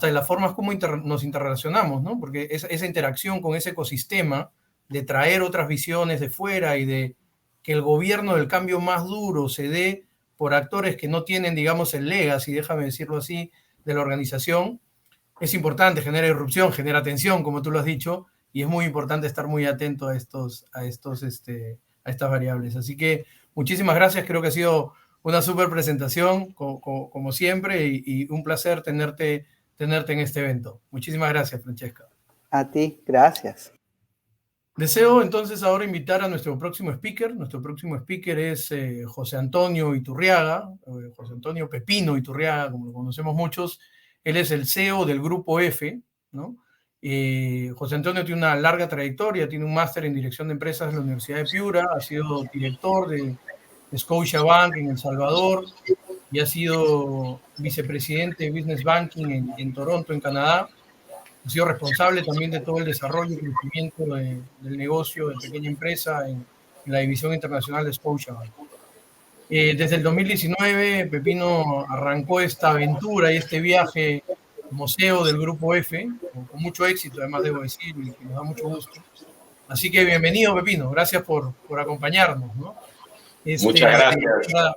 de las formas como nos interrelacionamos, ¿no? Porque esa interacción con ese ecosistema de traer otras visiones de fuera y de que el gobierno del cambio más duro se dé por actores que no tienen, digamos, el legacy, déjame decirlo así, de la organización, es importante, genera irrupción, genera tensión, como tú lo has dicho, y es muy importante estar muy atento a estas variables. Así que muchísimas gracias, creo que ha sido una súper presentación, como siempre, y un placer tenerte en este evento. Muchísimas gracias, Francesca. A ti, gracias. Deseo entonces ahora invitar a nuestro próximo speaker. Nuestro próximo speaker es José Antonio Iturriaga, José Antonio Pepino Iturriaga, como lo conocemos muchos. Él es el CEO del Grupo F, ¿no? José Antonio tiene una larga trayectoria, tiene un máster en Dirección de Empresas de la Universidad de Piura, ha sido director de Scotiabank en El Salvador y ha sido vicepresidente de Business Banking en Toronto, en Canadá. Ha sido responsable también de todo el desarrollo y crecimiento del negocio de pequeña empresa en la división internacional de Scotiabank. Desde el 2019, Pepino arrancó esta aventura y este viaje como CEO del Grupo F, con mucho éxito, además debo decir, y que nos da mucho gusto. Así que bienvenido, Pepino, gracias por acompañarnos, ¿no? Muchas gracias.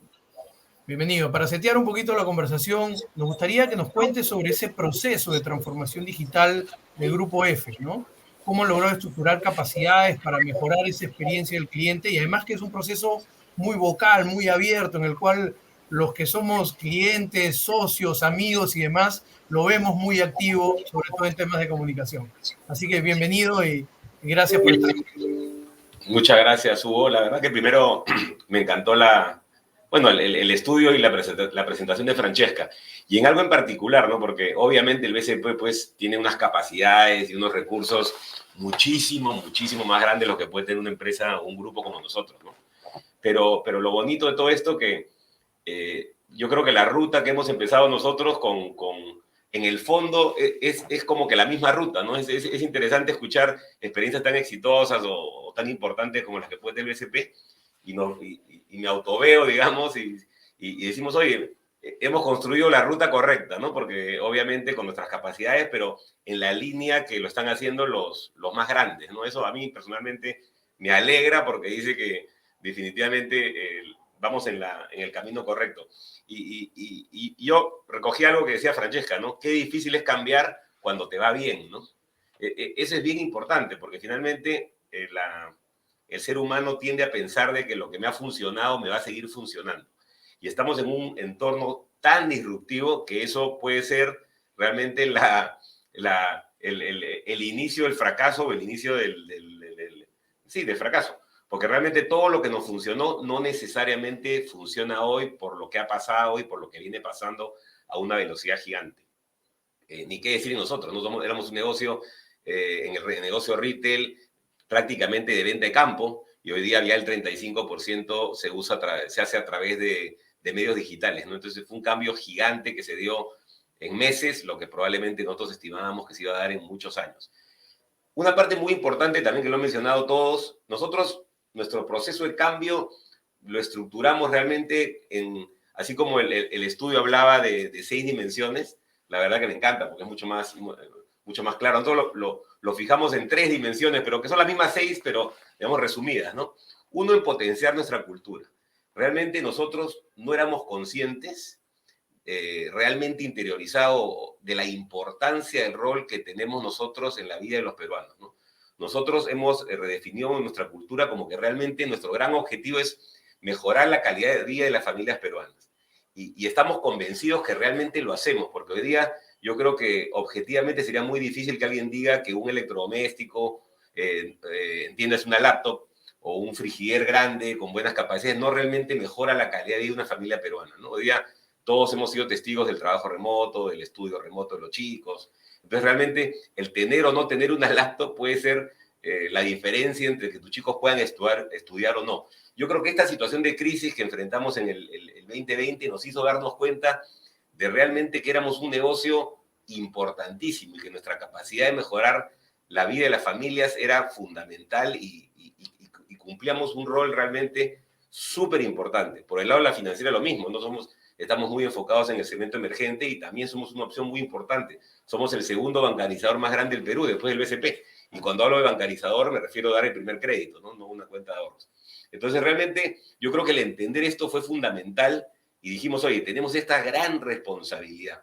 Bienvenido. Para setear un poquito la conversación, nos gustaría que nos cuentes sobre ese proceso de transformación digital del Grupo F, ¿no? Cómo logró estructurar capacidades para mejorar esa experiencia del cliente y además que es un proceso muy vocal, muy abierto, en el cual los que somos clientes, socios, amigos y demás, lo vemos muy activo, sobre todo en temas de comunicación. Así que bienvenido y gracias por estar aquí. Muchas gracias, Hugo. La verdad que primero me encantó el estudio y la presentación de Francesca. Y en algo en particular, ¿no? Porque obviamente el BCP pues tiene unas capacidades y unos recursos muchísimo más grandes de lo que puede tener una empresa o un grupo como nosotros, ¿no? Pero lo bonito de todo esto que yo creo que la ruta que hemos empezado nosotros en el fondo es como que la misma ruta, ¿no? Es interesante escuchar experiencias tan exitosas o tan importantes como las que puede tener el BCP y me autoveo, digamos, y decimos, oye, hemos construido la ruta correcta, ¿no? Porque obviamente con nuestras capacidades, pero en la línea que lo están haciendo los más grandes, ¿no? Eso a mí personalmente me alegra porque dice que definitivamente vamos en el camino correcto. Y yo recogí algo que decía Francesca, ¿no? Qué difícil es cambiar cuando te va bien, ¿no? Eso es bien importante porque finalmente el ser humano tiende a pensar de que lo que me ha funcionado me va a seguir funcionando. Y estamos en un entorno tan disruptivo que eso puede ser realmente el inicio del fracaso o el inicio del fracaso. Porque realmente todo lo que nos funcionó no necesariamente funciona hoy por lo que ha pasado y por lo que viene pasando a una velocidad gigante. Ni qué decir nosotros, ¿no? Éramos un negocio, en el negocio retail, prácticamente de venta de campo, y hoy día ya el 35% se hace a través de medios digitales, ¿no? Entonces fue un cambio gigante que se dio en meses, lo que probablemente nosotros estimábamos que se iba a dar en muchos años. Una parte muy importante también que lo han mencionado todos, nosotros, nuestro proceso de cambio lo estructuramos realmente así como el estudio hablaba de 6 dimensiones, la verdad que me encanta porque es mucho más claro. Nosotros lo fijamos en 3 dimensiones, pero que son las mismas 6, pero digamos resumidas, ¿no? Uno, en potenciar nuestra cultura. Realmente nosotros no éramos conscientes, realmente interiorizado de la importancia del rol que tenemos nosotros en la vida de los peruanos, ¿no? Nosotros hemos redefinido nuestra cultura como que realmente nuestro gran objetivo es mejorar la calidad de vida de las familias peruanas. Y estamos convencidos que realmente lo hacemos, porque hoy día yo creo que objetivamente sería muy difícil que alguien diga que un electrodoméstico, entiendas, una laptop o un frigider grande con buenas capacidades, no realmente mejora la calidad de vida de una familia peruana, ¿no? Hoy día todos hemos sido testigos del trabajo remoto, del estudio remoto de los chicos. Entonces, realmente, el tener o no tener una laptop puede ser la diferencia entre que tus chicos puedan estudiar o no. Yo creo que esta situación de crisis que enfrentamos en el 2020 nos hizo darnos cuenta de realmente que éramos un negocio importantísimo y que nuestra capacidad de mejorar la vida de las familias era fundamental y cumplíamos un rol realmente súper importante. Por el lado de la financiera lo mismo, estamos muy enfocados en el segmento emergente y también somos una opción muy importante. Somos el segundo bancarizador más grande del Perú, después del BCP. Y cuando hablo de bancarizador me refiero a dar el primer crédito, no una cuenta de ahorros. Entonces, realmente, yo creo que el entender esto fue fundamental y dijimos, oye, tenemos esta gran responsabilidad.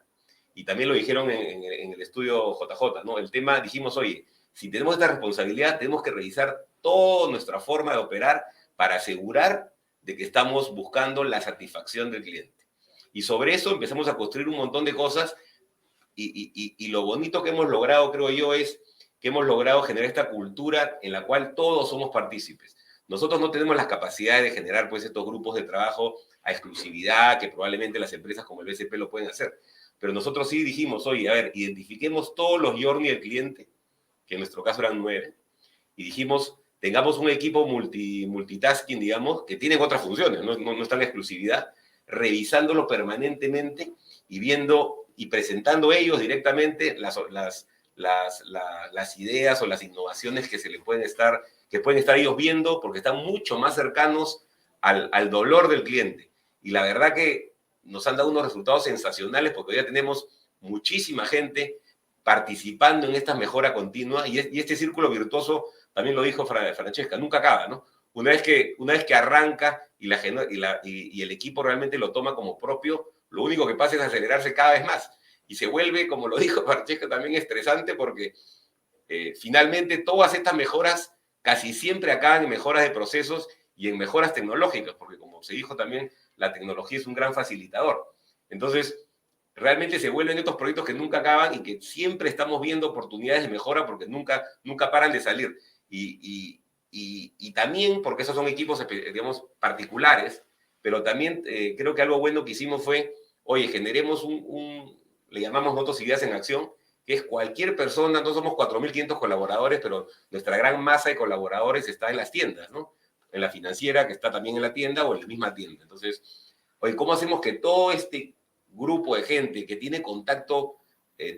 Y también lo dijeron en el estudio JJ, ¿no? El tema, dijimos, oye, si tenemos esta responsabilidad, tenemos que revisar toda nuestra forma de operar para asegurar de que estamos buscando la satisfacción del cliente. Y sobre eso empezamos a construir un montón de cosas y lo bonito que hemos logrado, creo yo, es que hemos logrado generar esta cultura en la cual todos somos partícipes. Nosotros no tenemos las capacidades de generar pues estos grupos de trabajo a exclusividad que probablemente las empresas como el BCP lo pueden hacer. Pero nosotros sí dijimos, oye, a ver, identifiquemos todos los journey del cliente, que en nuestro caso eran 9, y dijimos, tengamos un equipo multitasking, digamos, que tienen otras funciones, no está en exclusividad, revisándolo permanentemente y viendo y presentando ellos directamente las ideas o las innovaciones que pueden estar ellos viendo porque están mucho más cercanos al dolor del cliente. Y la verdad que nos han dado unos resultados sensacionales porque hoy ya tenemos muchísima gente participando en esta mejora continua, y este círculo virtuoso, también lo dijo Francesca, nunca acaba, ¿no? Una vez que arranca y el equipo realmente lo toma como propio, lo único que pasa es acelerarse cada vez más. Y se vuelve, como lo dijo Francesca, también estresante porque finalmente todas estas mejoras casi siempre acaban en mejoras de procesos y en mejoras tecnológicas, porque como se dijo también, la tecnología es un gran facilitador. Entonces, realmente se vuelven estos proyectos que nunca acaban y que siempre estamos viendo oportunidades de mejora porque nunca paran de salir. Y también porque esos son equipos, digamos, particulares, pero también creo que algo bueno que hicimos fue, oye, generemos le llamamos nosotros Ideas en Acción, que es cualquier persona, no somos 4.500 colaboradores, pero nuestra gran masa de colaboradores está en las tiendas, ¿no? En la financiera, que está también en la tienda, o en la misma tienda. Entonces, oye, ¿cómo hacemos que todo este grupo de gente que tiene contacto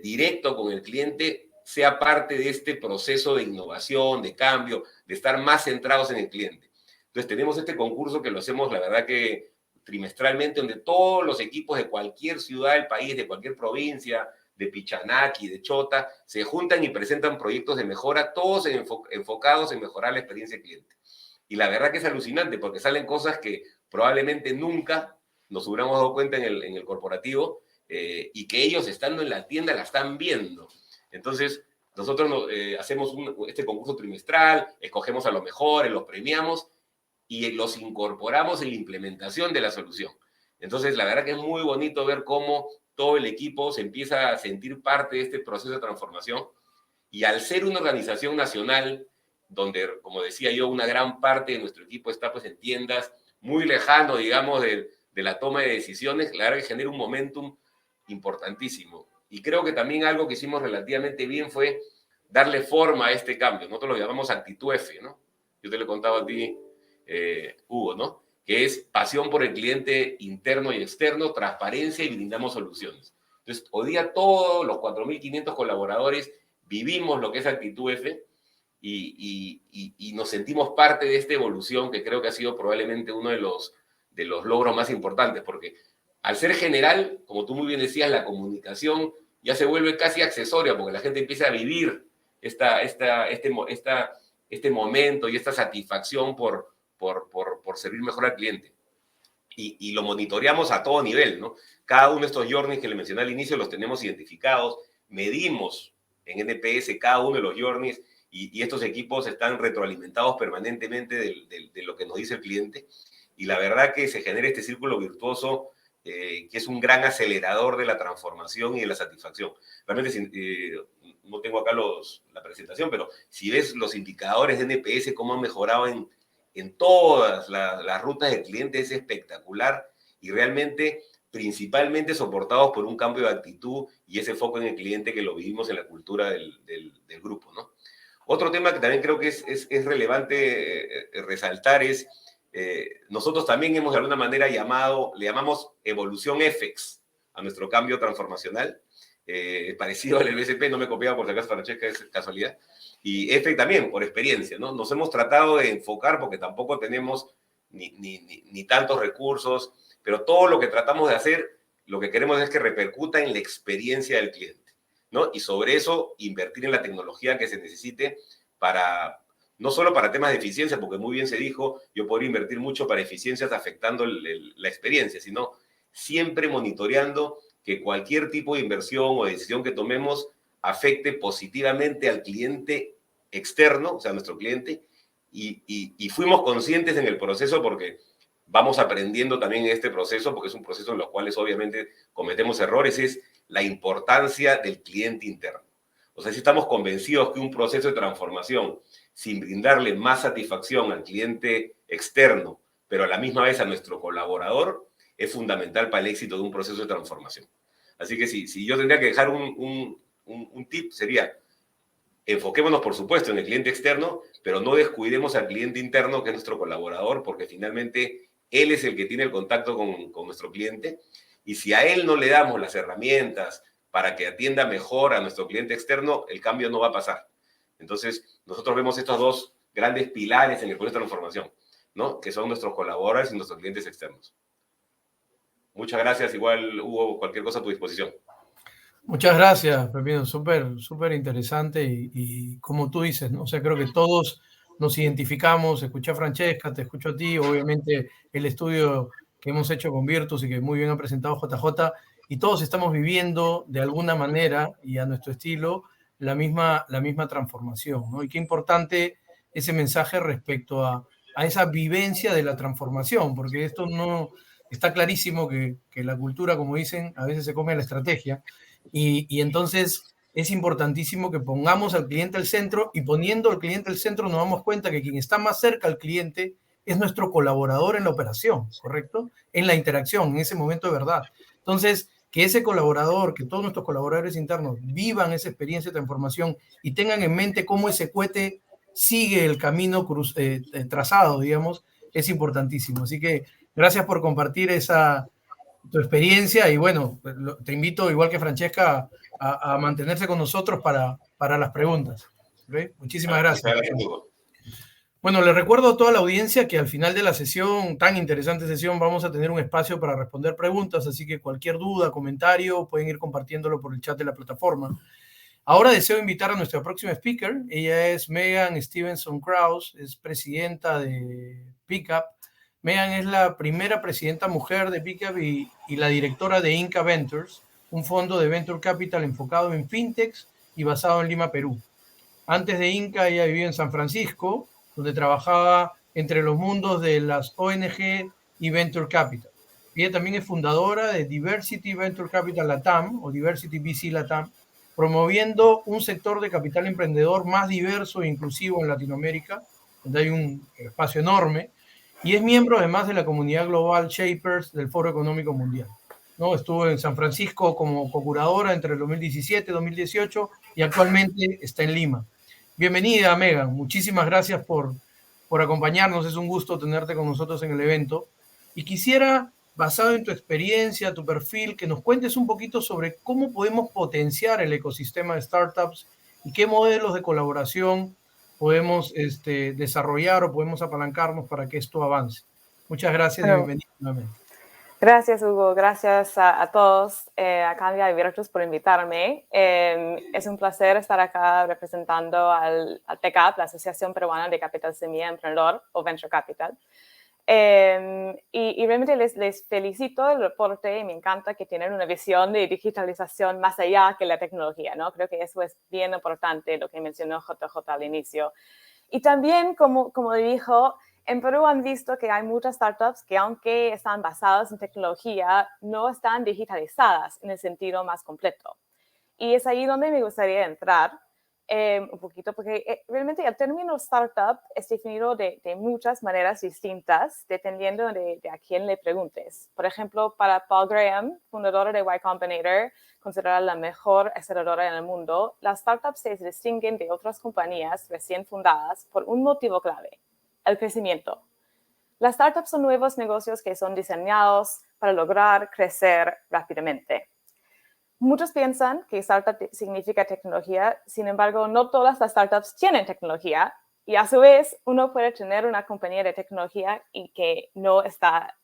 directo con el cliente sea parte de este proceso de innovación, de cambio, de estar más centrados en el cliente? Entonces tenemos este concurso que lo hacemos, la verdad que trimestralmente, donde todos los equipos de cualquier ciudad del país, de cualquier provincia, de Pichanaki, de Chota, se juntan y presentan proyectos de mejora, todos enfocados en mejorar la experiencia del cliente. Y la verdad que es alucinante porque salen cosas que probablemente nunca nos hubiéramos dado cuenta en el corporativo, y que ellos estando en la tienda la están viendo. Entonces, nosotros hacemos este concurso trimestral, escogemos a los mejores, los premiamos y los incorporamos en la implementación de la solución. Entonces, la verdad que es muy bonito ver cómo todo el equipo se empieza a sentir parte de este proceso de transformación, y al ser una organización nacional, donde, como decía yo, una gran parte de nuestro equipo está pues en tiendas, muy lejano, digamos, de la toma de decisiones, la verdad que genera un momentum importantísimo. Y creo que también algo que hicimos relativamente bien fue darle forma a este cambio. Nosotros lo llamamos actitud F, ¿no? Yo te lo he contado a ti, Hugo, ¿no? Que es pasión por el cliente interno y externo, transparencia y brindamos soluciones. Entonces, hoy día todos los 4.500 colaboradores vivimos lo que es actitud F y nos sentimos parte de esta evolución que creo que ha sido probablemente uno de los logros más importantes, porque al ser general, como tú muy bien decías, la comunicación ya se vuelve casi accesoria, porque la gente empieza a vivir este momento y esta satisfacción por servir mejor al cliente. Y lo monitoreamos a todo nivel, ¿no? Cada uno de estos journeys que le mencioné al inicio los tenemos identificados, medimos en NPS cada uno de los journeys, y estos equipos están retroalimentados permanentemente de lo que nos dice el cliente. Y la verdad que se genera este círculo virtuoso que es un gran acelerador de la transformación y de la satisfacción. Realmente no tengo acá la presentación, pero si ves los indicadores de NPS, cómo han mejorado en todas las rutas del cliente, es espectacular, y realmente principalmente soportados por un cambio de actitud y ese foco en el cliente que lo vivimos en la cultura del grupo, ¿no? Otro tema que también creo que es relevante resaltar es, nosotros también hemos de alguna manera le llamamos evolución FX a nuestro cambio transformacional, parecido al BCP, no me copiaba por si acaso, Francesca, es casualidad, y FX también por experiencia, ¿no? Nos hemos tratado de enfocar porque tampoco tenemos ni tantos recursos, pero todo lo que tratamos de hacer, lo que queremos es que repercuta en la experiencia del cliente, ¿no? Y sobre eso invertir en la tecnología que se necesite no solo para temas de eficiencia, porque muy bien se dijo, yo podría invertir mucho para eficiencias afectando la experiencia, sino siempre monitoreando que cualquier tipo de inversión o decisión que tomemos afecte positivamente al cliente externo, o sea, a nuestro cliente, y fuimos conscientes en el proceso porque vamos aprendiendo también en este proceso, porque es un proceso en los cuales obviamente cometemos errores, es la importancia del cliente interno. O sea, si estamos convencidos que un proceso de transformación, sin brindarle más satisfacción al cliente externo, pero a la misma vez a nuestro colaborador, es fundamental para el éxito de un proceso de transformación. Así que si yo tendría que dejar un tip, sería: enfoquémonos, por supuesto, en el cliente externo, pero no descuidemos al cliente interno, que es nuestro colaborador, porque finalmente él es el que tiene el contacto con nuestro cliente, y si a él no le damos las herramientas para que atienda mejor a nuestro cliente externo, el cambio no va a pasar. Entonces, nosotros vemos estos dos grandes pilares en el proceso de transformación, ¿no? Que son nuestros colaboradores y nuestros clientes externos. Muchas gracias. Igual, Hugo, cualquier cosa a tu disposición. Muchas gracias, Pepino. Súper interesante y como tú dices, ¿no? O sea, creo que todos nos identificamos. Escuché a Francesca, te escucho a ti, obviamente el estudio que hemos hecho con Virtus y que muy bien ha presentado JJ, y todos estamos viviendo de alguna manera y a nuestro estilo la misma transformación, ¿no? Y qué importante ese mensaje respecto a esa vivencia de la transformación, porque esto no está clarísimo que la cultura, como dicen, a veces se come la estrategia. Y entonces es importantísimo que pongamos al cliente al centro, y poniendo al cliente al centro nos damos cuenta que quien está más cerca al cliente es nuestro colaborador en la operación, ¿correcto? En la interacción, en ese momento de verdad. Entonces, que ese colaborador, que todos nuestros colaboradores internos vivan esa experiencia de transformación y tengan en mente cómo ese cohete sigue el camino trazado, digamos, es importantísimo. Así que gracias por compartir tu experiencia y bueno, te invito, igual que Francesca, a mantenerse con nosotros para las preguntas. ¿Okay? Muchísimas gracias. Muchas gracias, Hugo. Bueno, les recuerdo a toda la audiencia que al final de la sesión, tan interesante sesión, vamos a tener un espacio para responder preguntas, así que cualquier duda, comentario, pueden ir compartiéndolo por el chat de la plataforma. Ahora deseo invitar a nuestra próxima speaker. Ella es Megan Stevenson Krause, es presidenta de Pickup. Megan es la primera presidenta mujer de Pickup y la directora de Inca Ventures, un fondo de venture capital enfocado en fintechs y basado en Lima, Perú. Antes de Inca, ella vivía en San Francisco, donde trabajaba entre los mundos de las ONG y Venture Capital. Ella también es fundadora de Diversity Venture Capital Latam o Diversity VC Latam, promoviendo un sector de capital emprendedor más diverso e inclusivo en Latinoamérica, donde hay un espacio enorme, y es miembro además de la comunidad global Shapers del Foro Económico Mundial. ¿No? Estuvo en San Francisco como co-curadora entre el 2017 y 2018 y actualmente está en Lima. Bienvenida, Megan. Muchísimas gracias por acompañarnos. Es un gusto tenerte con nosotros en el evento. Y quisiera, basado en tu experiencia, tu perfil, que nos cuentes un poquito sobre cómo podemos potenciar el ecosistema de startups y qué modelos de colaboración podemos desarrollar o podemos apalancarnos para que esto avance. Muchas gracias y bienvenida nuevamente. Gracias, Hugo. Gracias a todos, a Cambia y Virtus por invitarme. Es un placer estar acá representando al TECAP, la Asociación Peruana de Capital Semilla Emprendedor o Venture Capital. Y realmente les felicito el reporte y me encanta que tienen una visión de digitalización más allá que la tecnología, ¿no? Creo que eso es bien importante, lo que mencionó JJ al inicio. Y también, como dijo, en Perú han visto que hay muchas startups que, aunque están basadas en tecnología, no están digitalizadas en el sentido más completo. Y es ahí donde me gustaría entrar un poquito, porque realmente el término startup es definido de muchas maneras distintas, dependiendo de a quién le preguntes. Por ejemplo, para Paul Graham, fundador de Y Combinator, considerada la mejor aceleradora en el mundo, las startups se distinguen de otras compañías recién fundadas por un motivo clave: el crecimiento. Las startups son nuevos negocios que son diseñados para lograr crecer rápidamente. Muchos piensan que startup significa tecnología, sin embargo, no todas las startups tienen tecnología, y a su vez uno puede tener una compañía de tecnología y que no esta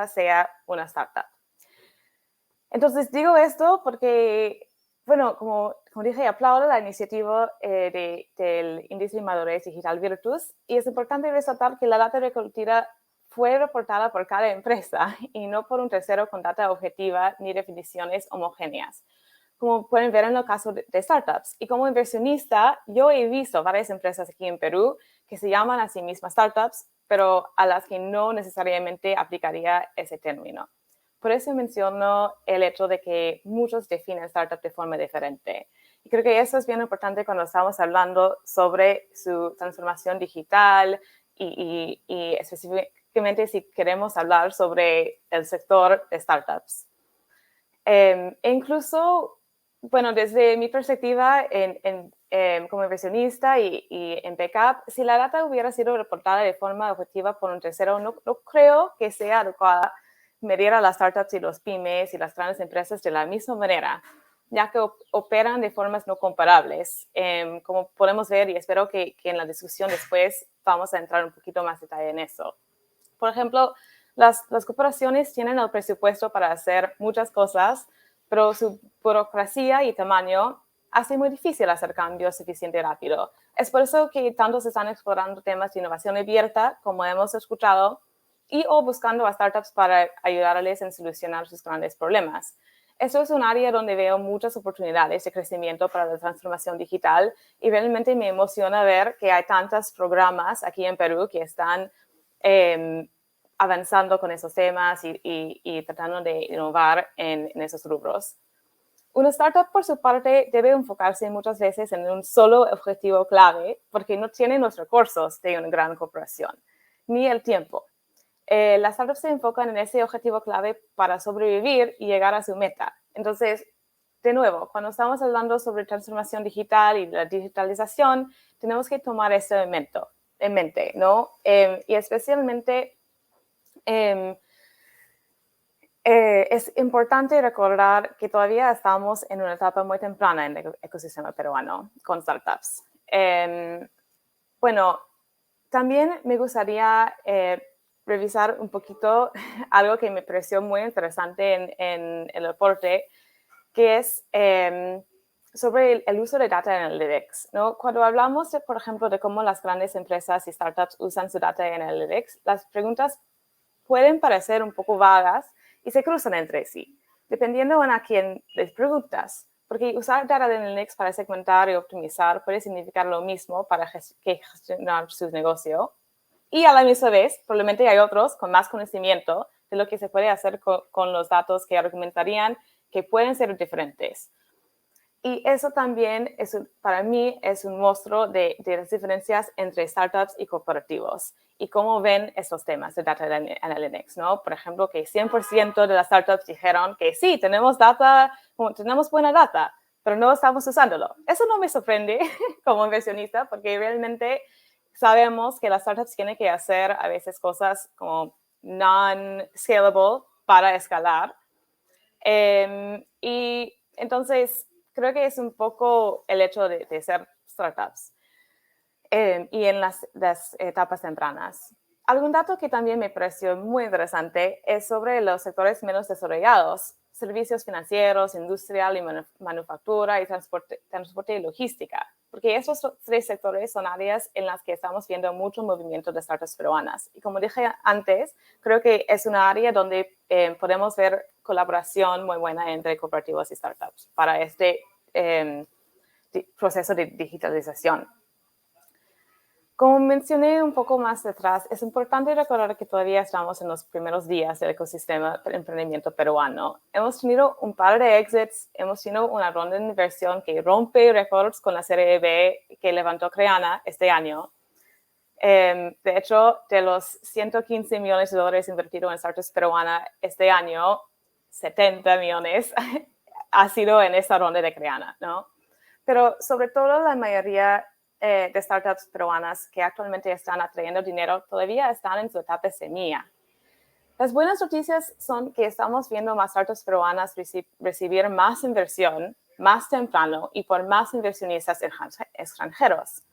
sea una startup. Entonces digo esto porque, bueno, como dije, aplaudo la iniciativa del Índice de Madurez Digital Virtus, y es importante resaltar que la data recogida fue reportada por cada empresa y no por un tercero con data objetiva ni definiciones homogéneas, como pueden ver en el caso de startups. Y como inversionista, yo he visto varias empresas aquí en Perú que se llaman a sí mismas startups, pero a las que no necesariamente aplicaría ese término. Por eso menciono el hecho de que muchos definen startup de forma diferente. Y creo que eso es bien importante cuando estamos hablando sobre su transformación digital y específicamente si queremos hablar sobre el sector de startups. Incluso, bueno, desde mi perspectiva como inversionista y en Pickup, si la data hubiera sido reportada de forma objetiva por un tercero, no creo que sea adecuada medir a las startups y los pymes y las grandes empresas de la misma manera, ya que operan de formas no comparables. Como podemos ver, y espero que en la discusión después vamos a entrar un poquito más detalle en eso. Por ejemplo, las corporaciones tienen el presupuesto para hacer muchas cosas, pero su burocracia y tamaño hace muy difícil hacer cambios suficientemente rápido. Es por eso que tantos están explorando temas de innovación abierta, como hemos escuchado, y o buscando a startups para ayudarles en solucionar sus grandes problemas. Esto es un área donde veo muchas oportunidades de crecimiento para la transformación digital y realmente me emociona ver que hay tantos programas aquí en Perú que están avanzando con esos temas y tratando de innovar en esos rubros. Una startup, por su parte, debe enfocarse muchas veces en un solo objetivo clave porque no tiene los recursos de una gran corporación, ni el tiempo. Las startups se enfocan en ese objetivo clave para sobrevivir y llegar a su meta. Entonces, de nuevo, cuando estamos hablando sobre transformación digital y la digitalización, tenemos que tomar eso en mente, ¿no? Y especialmente es importante recordar que todavía estamos en una etapa muy temprana en el ecosistema peruano con startups. Bueno, también me gustaría revisar un poquito algo que me pareció muy interesante en el reporte, que es sobre el uso de Data Analytics, ¿no? Cuando hablamos, por ejemplo, de cómo las grandes empresas y startups usan su Data Analytics, las preguntas pueden parecer un poco vagas y se cruzan entre sí, dependiendo a quién les preguntas. Porque usar Data Analytics para segmentar y optimizar puede significar lo mismo para gestionar su negocio. Y a la misma vez, probablemente hay otros con más conocimiento de lo que se puede hacer con los datos que argumentarían que pueden ser diferentes. Y eso también, para mí, es un monstruo de las diferencias entre startups y corporativos y cómo ven estos temas de Data Analytics, ¿no? Por ejemplo, que 100% de las startups dijeron que sí, tenemos buena data, pero no estamos usándolo. Eso no me sorprende como inversionista porque realmente sabemos que las startups tienen que hacer a veces cosas como non-scalable para escalar. Y entonces, creo que es un poco el hecho de ser startups y en las etapas tempranas. Algún dato que también me pareció muy interesante es sobre los sectores menos desarrollados, servicios financieros, industrial y manufactura y transporte y logística, porque esos tres sectores son áreas en las que estamos viendo mucho movimiento de startups peruanas. Y como dije antes, creo que es una área donde podemos ver colaboración muy buena entre cooperativos y startups para este proceso de digitalización. Como mencioné un poco más detrás, es importante recordar que todavía estamos en los primeros días del ecosistema de emprendimiento peruano. Hemos tenido un par de exits, hemos tenido una ronda de inversión que rompe récords con la serie B que levantó Creana este año. De hecho, de los 115 millones de dólares invertidos en startups peruana este año, 70 millones ha sido en esta ronda de Creana, ¿no? Pero sobre todo la mayoría de startups peruanas que actualmente están atrayendo dinero todavía están en su etapa semilla. Las buenas noticias son que estamos viendo más startups peruanas recibir más inversión más temprano y por más inversionistas extranjeros.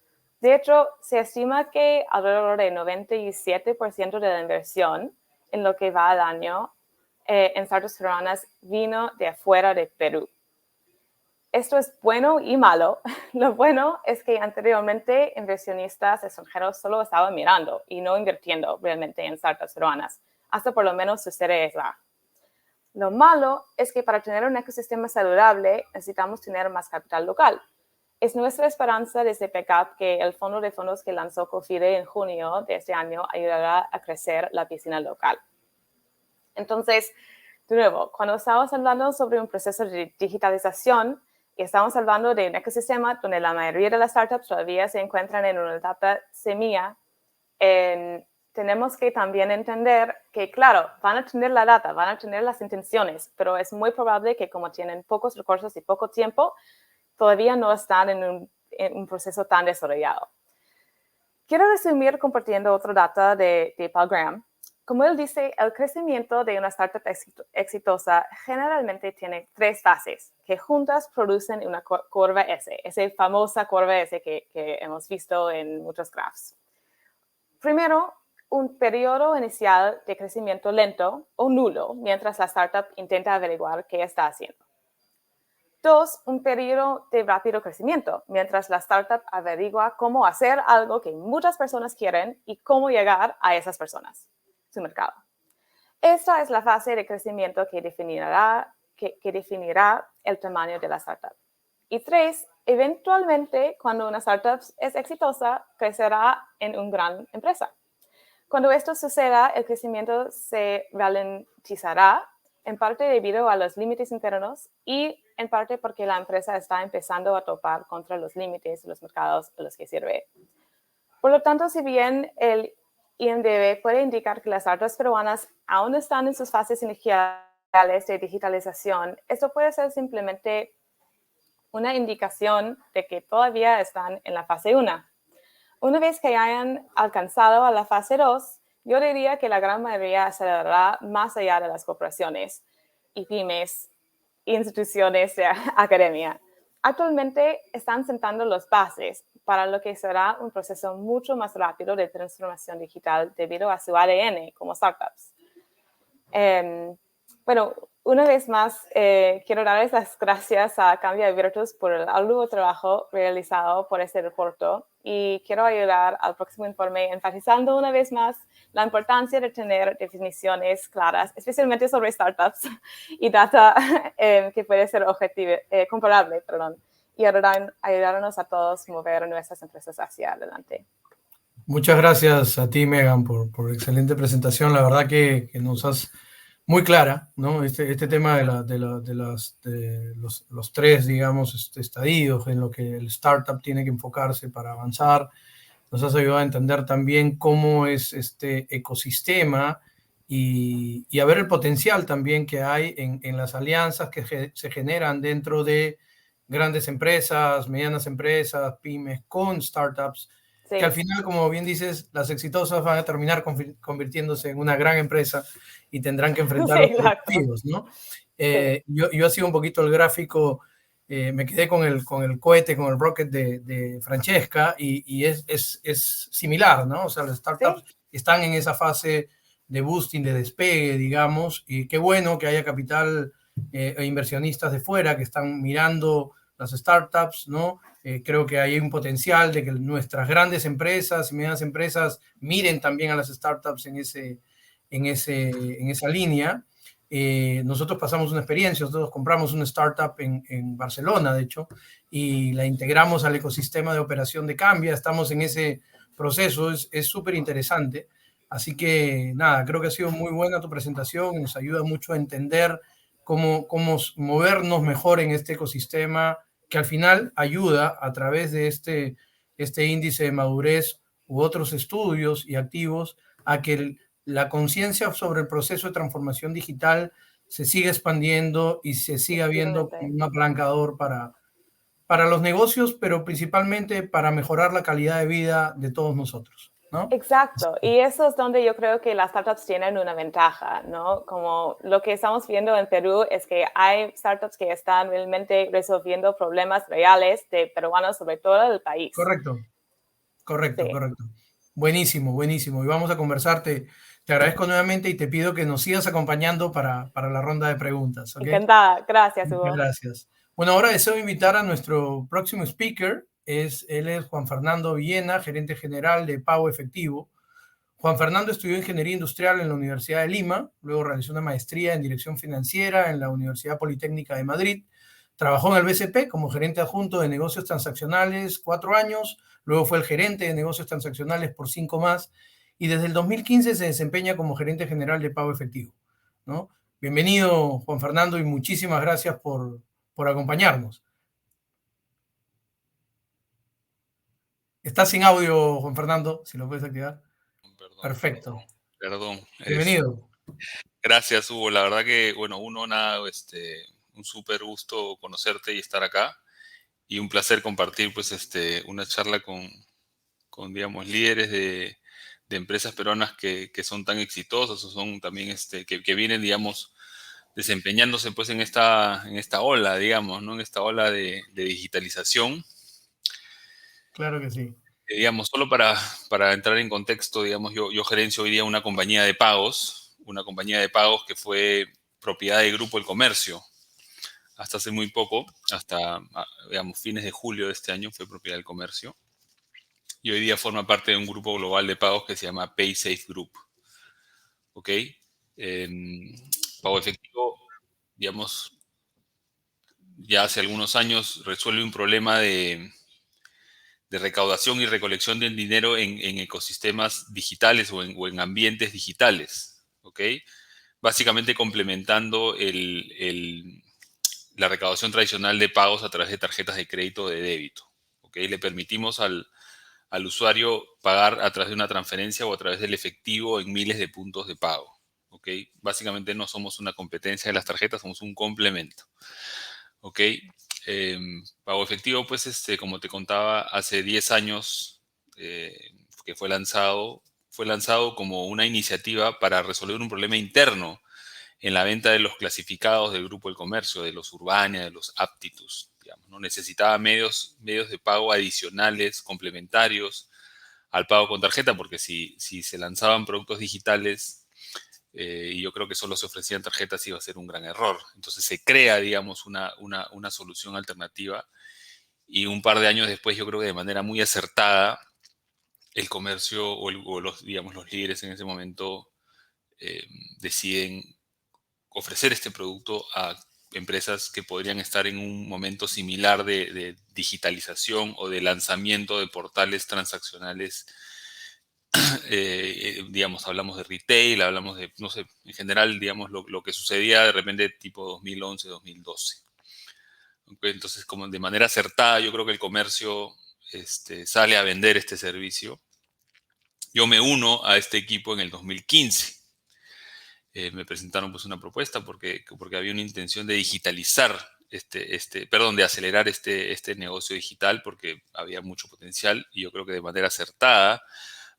De hecho, se estima que alrededor del 97% de la inversión en lo que va al año en startups peruanas vino de afuera de Perú. Esto es bueno y malo. Lo bueno es que anteriormente inversionistas extranjeros solo estaban mirando y no invirtiendo realmente en startups peruanas, hasta por lo menos su serie A. Lo malo es que para tener un ecosistema saludable necesitamos tener más capital local. Es nuestra esperanza desde PECAP que el fondo de fondos que lanzó COFIDE en junio de este año ayudará a crecer la piscina local. Entonces, de nuevo, cuando estamos hablando sobre un proceso de digitalización, y estamos hablando de un ecosistema donde la mayoría de las startups todavía se encuentran en una etapa semilla, tenemos que también entender que, claro, van a tener la data, van a tener las intenciones, pero es muy probable que como tienen pocos recursos y poco tiempo, todavía no están en un proceso tan desarrollado. Quiero resumir compartiendo otro dato de Paul Graham. Como él dice, el crecimiento de una startup exitosa generalmente tiene 3 fases que juntas producen una curva S, esa famosa curva S que hemos visto en muchos graphs. Primero, un periodo inicial de crecimiento lento o nulo mientras la startup intenta averiguar qué está haciendo. 2, un periodo de rápido crecimiento, mientras la startup averigua cómo hacer algo que muchas personas quieren y cómo llegar a esas personas, su mercado. Esta es la fase de crecimiento que definirá el tamaño de la startup. Y 3, eventualmente, cuando una startup es exitosa, crecerá en una gran empresa. Cuando esto suceda, el crecimiento se ralentizará, en parte debido a los límites internos y en parte porque la empresa está empezando a topar contra los límites de los mercados a los que sirve. Por lo tanto, si bien el INDB puede indicar que las startups peruanas aún están en sus fases iniciales de digitalización, esto puede ser simplemente una indicación de que todavía están en la fase 1. Una vez que hayan alcanzado a la fase 2, yo diría que la gran mayoría acelerará más allá de las corporaciones y pymes, instituciones de academia. Actualmente están sentando las bases para lo que será un proceso mucho más rápido de transformación digital debido a su ADN como startups. Bueno, una vez más, quiero darles las gracias a Cambia Virtus por el arduo trabajo realizado por este reporte y quiero ayudar al próximo informe enfatizando una vez más la importancia de tener definiciones claras, especialmente sobre startups y data que puede ser comparable, y ayudarnos a todos a mover nuestras empresas hacia adelante. Muchas gracias a ti, Megan, por excelente presentación. La verdad que nos has muy clara, ¿no? Este tema de los tres, digamos, estadios en lo que el startup tiene que enfocarse para avanzar. Nos has ayudado a entender también cómo es este ecosistema y a ver el potencial también que hay en las alianzas que se generan dentro de grandes empresas, medianas empresas, pymes, con startups, sí, que al final, como bien dices, las exitosas van a terminar convirtiéndose en una gran empresa y tendrán que enfrentar sí, los desafíos, ¿no? Sí. Yo hacía un poquito el gráfico, me quedé con el cohete, con el rocket de Francesca y es similar, ¿no? O sea, las startups sí, están en esa fase de boosting, de despegue, digamos, y qué bueno que haya capital e inversionistas de fuera que están mirando las startups, ¿no? Creo que hay un potencial de que nuestras grandes empresas y medianas empresas miren también a las startups en esa línea. Nosotros pasamos una experiencia, nosotros compramos una startup en Barcelona, de hecho, y la integramos al ecosistema de operación de Cambia, estamos en ese proceso, es súper interesante. Así que nada, creo que ha sido muy buena tu presentación, nos ayuda mucho a entender cómo movernos mejor en este ecosistema que al final ayuda a través de este índice de madurez u otros estudios y activos a que la conciencia sobre el proceso de transformación digital se siga expandiendo y se siga viendo como un apalancador para los negocios, pero principalmente para mejorar la calidad de vida de todos nosotros, ¿no? Exacto, y eso es donde yo creo que las startups tienen una ventaja, ¿no? Como lo que estamos viendo en Perú es que hay startups que están realmente resolviendo problemas reales de peruanos sobre todo el país. Correcto, sí, correcto. Buenísimo, buenísimo. Y vamos a conversar. Te agradezco nuevamente y te pido que nos sigas acompañando para la ronda de preguntas. ¿Okay? Encantada. Gracias, Hugo. Muchas gracias. Bueno, ahora deseo invitar a nuestro próximo speaker. Él es Juan Fernando Villena, gerente general de Pago Efectivo. Juan Fernando estudió Ingeniería Industrial en la Universidad de Lima, luego realizó una maestría en Dirección Financiera en la Universidad Politécnica de Madrid. Trabajó en el BCP como gerente adjunto de negocios transaccionales 4 años, luego fue el gerente de negocios transaccionales por 5 más, y desde el 2015 se desempeña como gerente general de Pago Efectivo, ¿no? Bienvenido, Juan Fernando, y muchísimas gracias por acompañarnos. Estás sin audio, Juan Fernando, si lo puedes activar. Perdón, perfecto. Perdón. Bienvenido. Gracias, Hugo. La verdad que, bueno, un súper gusto conocerte y estar acá. Y un placer compartir, pues, una charla con digamos, líderes de empresas peruanas que son tan exitosas o son también, que vienen, digamos, desempeñándose, pues, en esta ola, digamos, ¿no? En esta ola de digitalización. Claro que sí. Digamos, solo para entrar en contexto, digamos, yo gerencio hoy día una compañía de pagos que fue propiedad del Grupo El Comercio hasta hace muy poco, hasta, digamos, fines de julio de este año, fue propiedad del comercio. Y hoy día forma parte de un grupo global de pagos que se llama PaySafe Group. ¿Ok? Pago efectivo, digamos, ya hace algunos años resuelve un problema de recaudación y recolección del dinero en ecosistemas digitales o en ambientes digitales. ¿Ok? Básicamente complementando la recaudación tradicional de pagos a través de tarjetas de crédito o de débito. ¿Ok? Le permitimos al usuario pagar a través de una transferencia o a través del efectivo en miles de puntos de pago. ¿Ok? Básicamente no somos una competencia de las tarjetas, somos un complemento. ¿Ok? Pago efectivo, pues, como te contaba, hace 10 años que fue lanzado como una iniciativa para resolver un problema interno en la venta de los clasificados del Grupo del Comercio, de los Urbania, de los Aptitus, digamos, ¿no? Necesitaba medios de pago adicionales, complementarios al pago con tarjeta, porque si se lanzaban productos digitales y yo creo que solo se ofrecían tarjetas, iba a ser un gran error. Entonces se crea, digamos, una solución alternativa y un par de años después, yo creo que de manera muy acertada, el comercio o los líderes en ese momento deciden ofrecer este producto a empresas que podrían estar en un momento similar de digitalización o de lanzamiento de portales transaccionales. Digamos, hablamos de retail, hablamos de, no sé, en general, digamos, lo que sucedía de repente tipo 2011, 2012. Entonces, como de manera acertada, yo creo que el comercio sale a vender este servicio. Yo me uno a este equipo en el 2015. Me presentaron pues una propuesta porque había una intención de digitalizar de acelerar este negocio digital porque había mucho potencial y yo creo que de manera acertada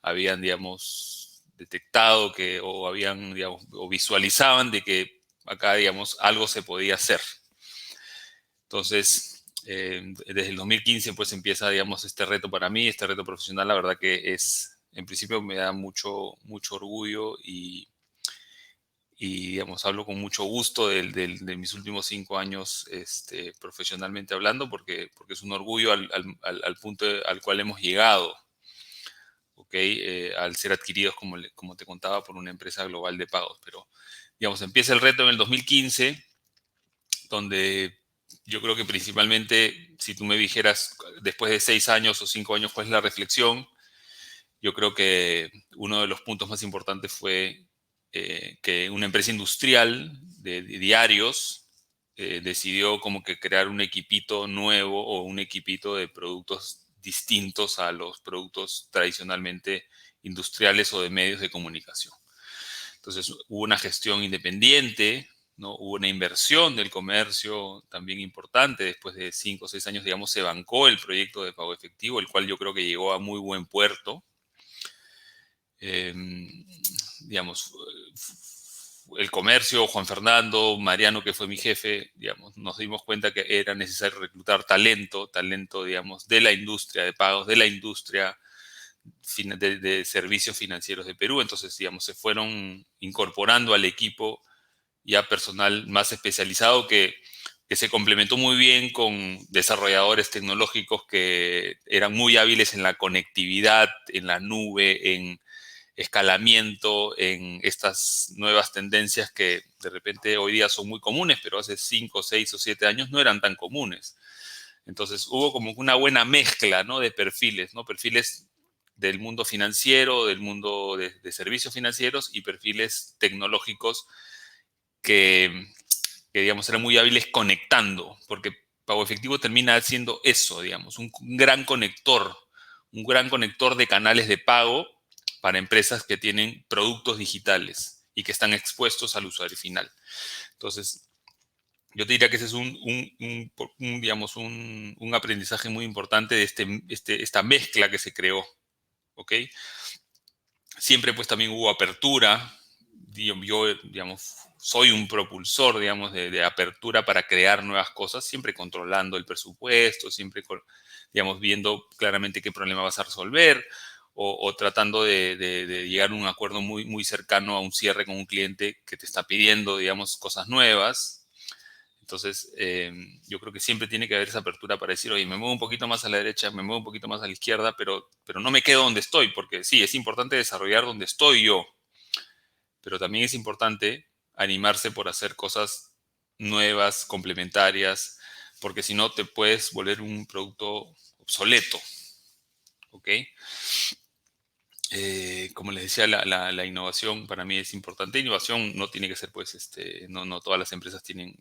habían, digamos, detectado o visualizaban de que acá, digamos, algo se podía hacer. Entonces, desde el 2015 pues empieza, digamos, este reto para mí, este reto profesional, la verdad que en principio me da mucho orgullo y digamos, hablo con mucho gusto de mis últimos 5 años profesionalmente hablando, porque es un orgullo al punto al cual hemos llegado, ¿ok? Al ser adquiridos, como te contaba, por una empresa global de pagos. Pero, digamos, empieza el reto en el 2015, donde yo creo que principalmente, si tú me dijeras, después de 6 años o 5 años, ¿cuál es la reflexión? Yo creo que uno de los puntos más importantes fue que una empresa industrial de diarios decidió como que crear un equipito nuevo o un equipito de productos distintos a los productos tradicionalmente industriales o de medios de comunicación. Entonces hubo una gestión independiente, ¿no? Hubo una inversión del comercio también importante. Después de 5 o 6 años, digamos, se bancó el proyecto de pago efectivo, el cual yo creo que llegó a muy buen puerto. Digamos, el comercio, Juan Fernando, Mariano, que fue mi jefe, digamos, nos dimos cuenta que era necesario reclutar talento, digamos, de la industria de pagos, de la industria de servicios financieros de Perú. Entonces, digamos, se fueron incorporando al equipo ya personal más especializado que se complementó muy bien con desarrolladores tecnológicos que eran muy hábiles en la conectividad, en la nube, en escalamiento, en estas nuevas tendencias que de repente hoy día son muy comunes, pero hace 5, 6 o 7 años no eran tan comunes. Entonces hubo como una buena mezcla, ¿no? De perfiles, ¿no? Perfiles del mundo financiero, del mundo de servicios financieros y perfiles tecnológicos que digamos, eran muy hábiles conectando, porque Pago Efectivo termina siendo eso, digamos, un gran conector de canales de pago para empresas que tienen productos digitales y que están expuestos al usuario final. Entonces, yo te diría que ese es digamos, un aprendizaje muy importante de esta mezcla que se creó, ¿ok? Siempre pues también hubo apertura. Yo, digamos, soy un propulsor, digamos, de apertura para crear nuevas cosas, siempre controlando el presupuesto, siempre, digamos, viendo claramente qué problema vas a resolver o tratando de llegar a un acuerdo muy, muy cercano a un cierre con un cliente que te está pidiendo, digamos, cosas nuevas. Entonces, yo creo que siempre tiene que haber esa apertura para decir, oye, me muevo un poquito más a la derecha, me muevo un poquito más a la izquierda, pero no me quedo donde estoy, porque sí, es importante desarrollar donde estoy yo, pero también es importante animarse por hacer cosas nuevas, complementarias, porque si no te puedes volver un producto obsoleto, ¿ok? Como les decía, la innovación para mí es importante. Innovación no tiene que ser, pues, no todas las empresas tienen,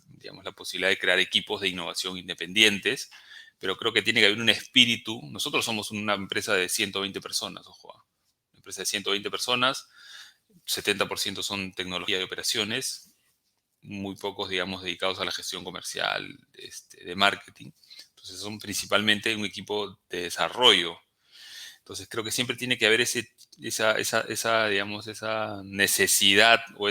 digamos, la posibilidad de crear equipos de innovación independientes, pero creo que tiene que haber un espíritu. Nosotros somos una empresa de 120 personas, ojo, una empresa de 120 personas, 70% son tecnología y operaciones, muy pocos, digamos, dedicados a la gestión comercial, de marketing. Entonces son principalmente un equipo de desarrollo. Entonces creo que siempre tiene que haber digamos, esa necesidad o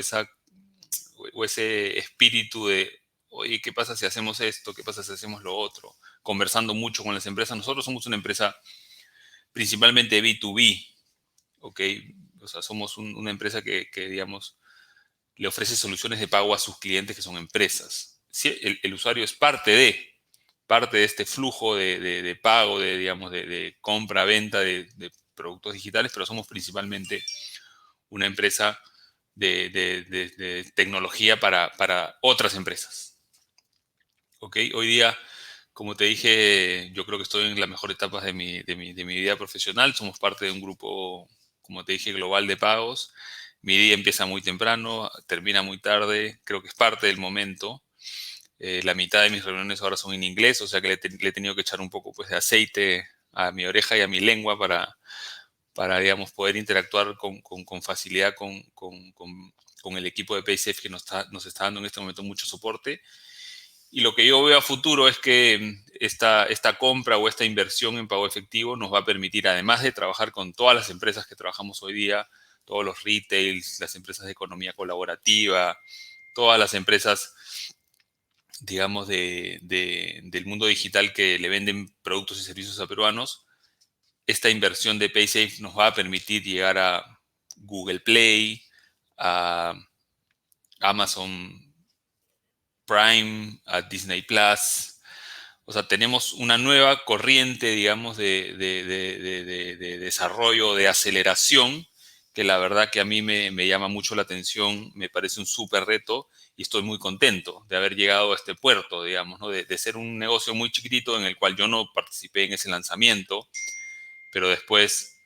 ese espíritu de, oye, ¿qué pasa si hacemos esto? ¿Qué pasa si hacemos lo otro? Conversando mucho con las empresas. Nosotros somos una empresa principalmente B2B, ¿ok? O sea, somos una empresa que, digamos, le ofrece soluciones de pago a sus clientes que son empresas. Sí, el usuario es parte de este flujo de pago, digamos, de compra-venta de productos digitales, pero somos principalmente una empresa de tecnología para otras empresas. ¿Ok? Hoy día, como te dije, yo creo que estoy en las mejores etapas de mi vida profesional. Somos parte de un grupo, como te dije, global de pagos. Mi día empieza muy temprano, termina muy tarde. Creo que es parte del momento. La mitad de mis reuniones ahora son en inglés, o sea que le he tenido que echar un poco, pues, de aceite a mi oreja y a mi lengua para digamos, poder interactuar con facilidad con el equipo de Paysafe que nos está dando en este momento mucho soporte. Y lo que yo veo a futuro es que esta compra o esta inversión en pago efectivo nos va a permitir, además de trabajar con todas las empresas que trabajamos hoy día, todos los retails, las empresas de economía colaborativa, todas las empresas, digamos, del mundo digital que le venden productos y servicios a peruanos, esta inversión de Paysafe nos va a permitir llegar a Google Play, a Amazon Prime, a Disney Plus. O sea, tenemos una nueva corriente, digamos, de desarrollo, de aceleración, que la verdad que a mí me llama mucho la atención, me parece un súper reto y estoy muy contento de haber llegado a este puerto, digamos, ¿no? De ser un negocio muy chiquitito en el cual yo no participé en ese lanzamiento, pero después,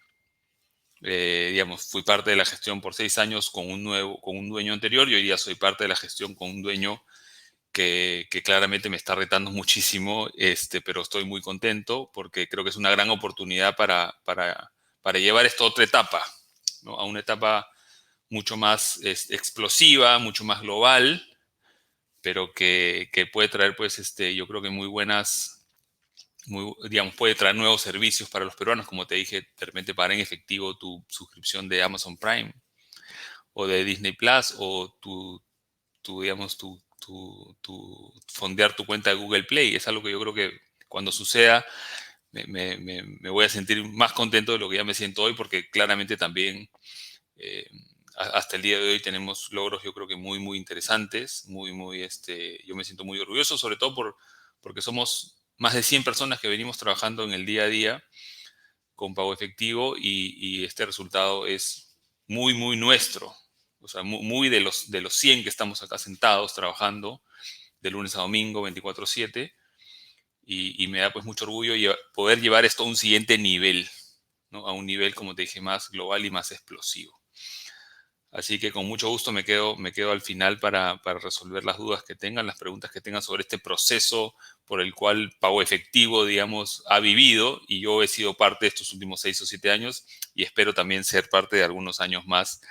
digamos, fui parte de la gestión por 6 años con un dueño anterior y hoy día soy parte de la gestión con un dueño que claramente me está retando muchísimo, pero estoy muy contento porque creo que es una gran oportunidad para llevar esto a otra etapa, ¿no? A una etapa mucho más explosiva, mucho más global, pero que puede traer, pues, yo creo que muy buenas, digamos, puede traer nuevos servicios para los peruanos, como te dije, de repente pagar en efectivo tu suscripción de Amazon Prime o de Disney Plus o digamos, fondear tu cuenta de Google Play. Es algo que yo creo que cuando suceda me voy a sentir más contento de lo que ya me siento hoy, porque claramente también hasta el día de hoy tenemos logros, yo creo que muy, muy interesantes, yo me siento muy orgulloso, sobre todo porque somos más de 100 personas que venimos trabajando en el día a día con pago efectivo y este resultado es muy, muy nuestro. O sea, muy de los 100 que estamos acá sentados trabajando de lunes a domingo, 24/7, y me da, pues, mucho orgullo poder llevar esto a un siguiente nivel, ¿no? A un nivel, como te dije, más global y más explosivo. Así que con mucho gusto me quedo al final para resolver las dudas que tengan, las preguntas que tengan sobre este proceso por el cual Pago Efectivo, digamos, ha vivido, y yo he sido parte de estos últimos 6 o 7 años y espero también ser parte de algunos años más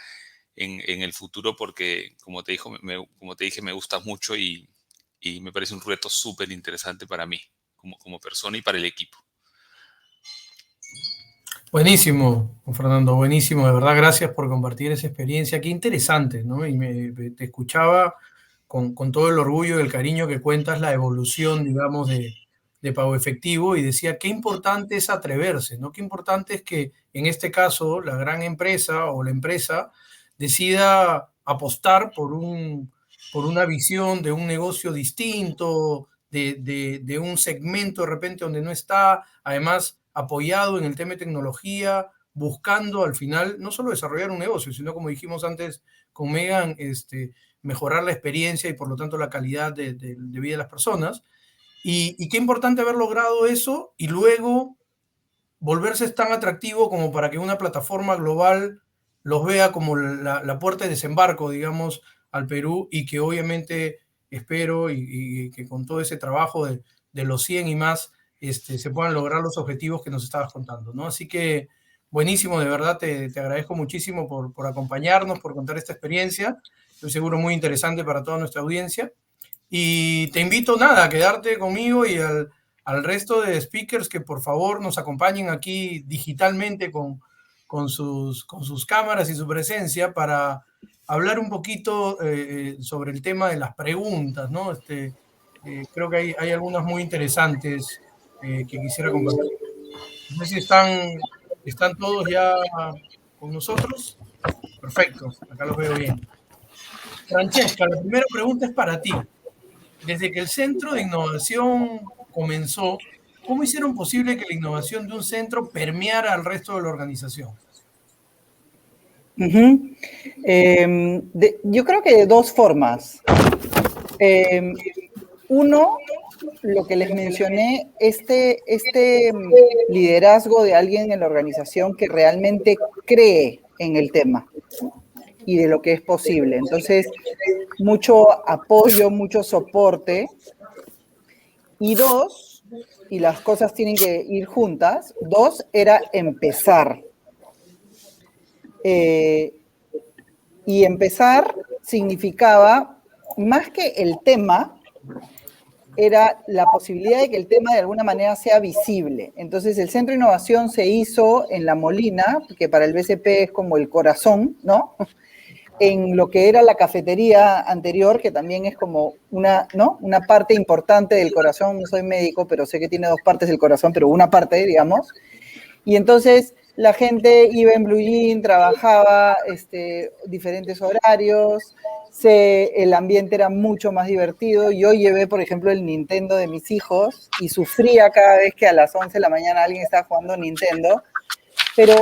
en el futuro, porque, como te dije, me gusta mucho y me parece un reto súper interesante para mí como persona y para el equipo. Buenísimo, Juan Fernando, buenísimo. De verdad, gracias por compartir esa experiencia. Qué interesante, ¿no? Y te escuchaba con todo el orgullo y el cariño que cuentas la evolución, digamos, de Pago Efectivo, y decía, qué importante es atreverse, ¿no? Qué importante es que, en este caso, la gran empresa o la empresa decida apostar por una visión de un negocio distinto, de un segmento de repente donde no está, además apoyado en el tema de tecnología, buscando al final no solo desarrollar un negocio, sino como dijimos antes con Megan, mejorar la experiencia y por lo tanto la calidad de vida de las personas. Y qué importante haber logrado eso y luego volverse tan atractivo como para que una plataforma global los vea como la puerta de desembarco, digamos, al Perú, y que obviamente espero y que con todo ese trabajo de los 100 y más se puedan lograr los objetivos que nos estabas contando, ¿no? Así que buenísimo, de verdad te agradezco muchísimo por acompañarnos, por contar esta experiencia, estoy seguro muy interesante para toda nuestra audiencia. Y te invito, nada, a quedarte conmigo y al resto de speakers que por favor nos acompañen aquí digitalmente con sus cámaras y su presencia para hablar un poquito sobre el tema de las preguntas, ¿no? Creo que hay algunas muy interesantes que quisiera compartir. No sé si están todos ya con nosotros. Perfecto, acá los veo bien. Francesca, la primera pregunta es para ti. Desde que el Centro de Innovación comenzó, ¿cómo hicieron posible que la innovación de un centro permeara al resto de la organización? Yo creo que de dos formas. Uno, lo que les mencioné, este liderazgo de alguien en la organización que realmente cree en el tema y de lo que es posible. Entonces, mucho apoyo, mucho soporte. Y dos, y las cosas tienen que ir juntas, dos era empezar. Y empezar significaba, más que el tema, era la posibilidad de que el tema de alguna manera sea visible. Entonces, el Centro de Innovación se hizo en La Molina, que para el BCP es como el corazón, ¿no? En lo que era la cafetería anterior, que también es como una parte importante del corazón. No soy médico, pero sé que tiene dos partes del corazón, pero una parte, digamos. Y entonces la gente iba en Blue Jean, trabajaba diferentes horarios, el ambiente era mucho más divertido. Yo llevé, por ejemplo, el Nintendo de mis hijos y sufría cada vez que a las 11 de la mañana alguien estaba jugando Nintendo. Pero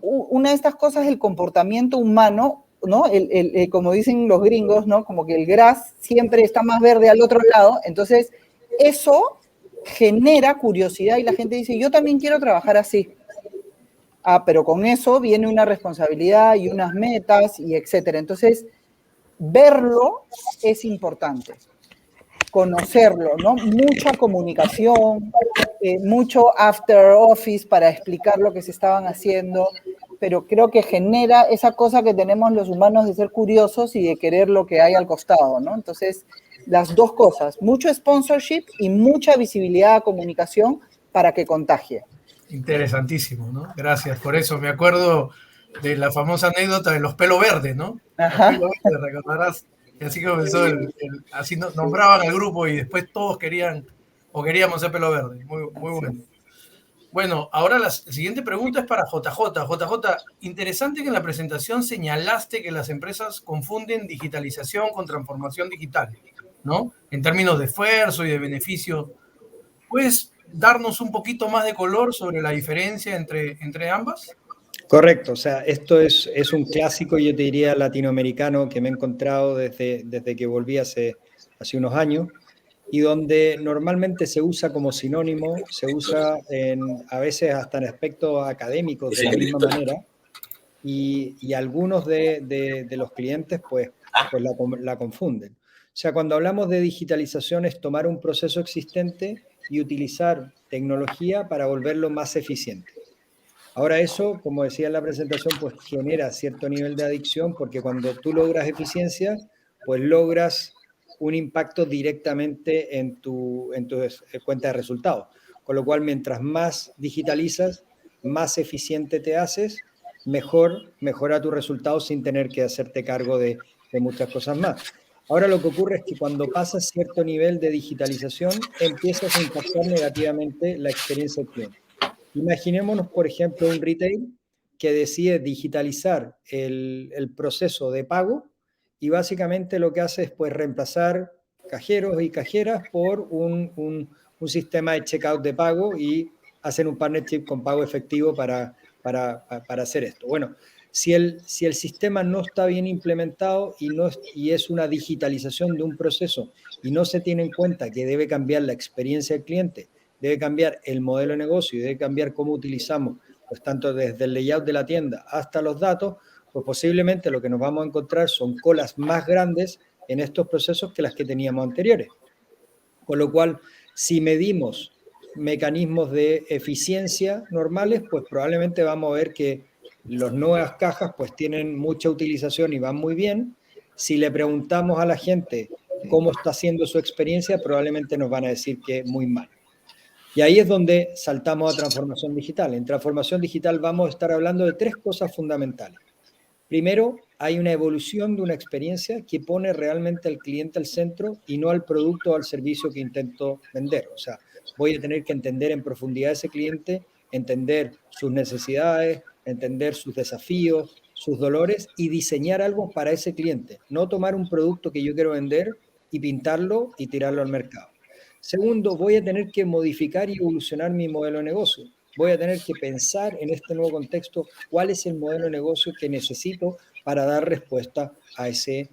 una de estas cosas es el comportamiento humano, ¿no? Como dicen los gringos, ¿no? Como que el grass siempre está más verde al otro lado. Entonces, eso genera curiosidad y la gente dice, yo también quiero trabajar así. Pero con eso viene una responsabilidad y unas metas y etcétera. Entonces, verlo es importante. Conocerlo, ¿no? Mucha comunicación, mucho after office para explicar lo que se estaban haciendo, pero creo que genera esa cosa que tenemos los humanos de ser curiosos y de querer lo que hay al costado, ¿no? Entonces, las dos cosas, mucho sponsorship y mucha visibilidad, comunicación para que contagie. Interesantísimo, ¿no? Gracias por eso. Me acuerdo de la famosa anécdota de los pelo verdes, ¿no? Ajá. Los pelo verdes, recordarás. Y así comenzó así nombraban al grupo y después todos queríamos ser pelo verde. Muy, muy bueno. Bueno, ahora la siguiente pregunta es para JJ. JJ, interesante que en la presentación señalaste que las empresas confunden digitalización con transformación digital, ¿no? En términos de esfuerzo y de beneficio. ¿Puedes darnos un poquito más de color sobre la diferencia entre ambas? Correcto, o sea, esto es un clásico, yo te diría, latinoamericano que me he encontrado desde que volví hace unos años y donde normalmente se usa como sinónimo, se usa a veces hasta en aspectos académicos de la misma manera y algunos de los clientes pues la confunden. O sea, cuando hablamos de digitalización es tomar un proceso existente y utilizar tecnología para volverlo más eficiente. Ahora eso, como decía en la presentación, pues genera cierto nivel de adicción porque cuando tú logras eficiencia, pues logras un impacto directamente en tu cuenta de resultados. Con lo cual, mientras más digitalizas, más eficiente te haces, mejora tus resultados sin tener que hacerte cargo de muchas cosas más. Ahora lo que ocurre es que cuando pasas cierto nivel de digitalización, empiezas a impactar negativamente la experiencia del cliente. Imaginémonos, por ejemplo, un retail que decide digitalizar el proceso de pago y básicamente lo que hace es pues reemplazar cajeros y cajeras por un sistema de checkout de pago y hacen un partnership con pago efectivo para hacer esto. Bueno, si el sistema no está bien implementado y es una digitalización de un proceso y no se tiene en cuenta que debe cambiar la experiencia del cliente, debe cambiar el modelo de negocio y debe cambiar cómo utilizamos, pues tanto desde el layout de la tienda hasta los datos, pues posiblemente lo que nos vamos a encontrar son colas más grandes en estos procesos que las que teníamos anteriores. Con lo cual, si medimos mecanismos de eficiencia normales, pues probablemente vamos a ver que las nuevas cajas pues tienen mucha utilización y van muy bien. Si le preguntamos a la gente cómo está haciendo su experiencia, probablemente nos van a decir que muy mal. Y ahí es donde saltamos a transformación digital. En transformación digital vamos a estar hablando de 3 cosas fundamentales. Primero, hay una evolución de una experiencia que pone realmente al cliente al centro y no al producto o al servicio que intento vender. O sea, voy a tener que entender en profundidad a ese cliente, entender sus necesidades, entender sus desafíos, sus dolores y diseñar algo para ese cliente. No tomar un producto que yo quiero vender y pintarlo y tirarlo al mercado. Segundo, voy a tener que modificar y evolucionar mi modelo de negocio. Voy a tener que pensar en este nuevo contexto cuál es el modelo de negocio que necesito para dar respuesta a esa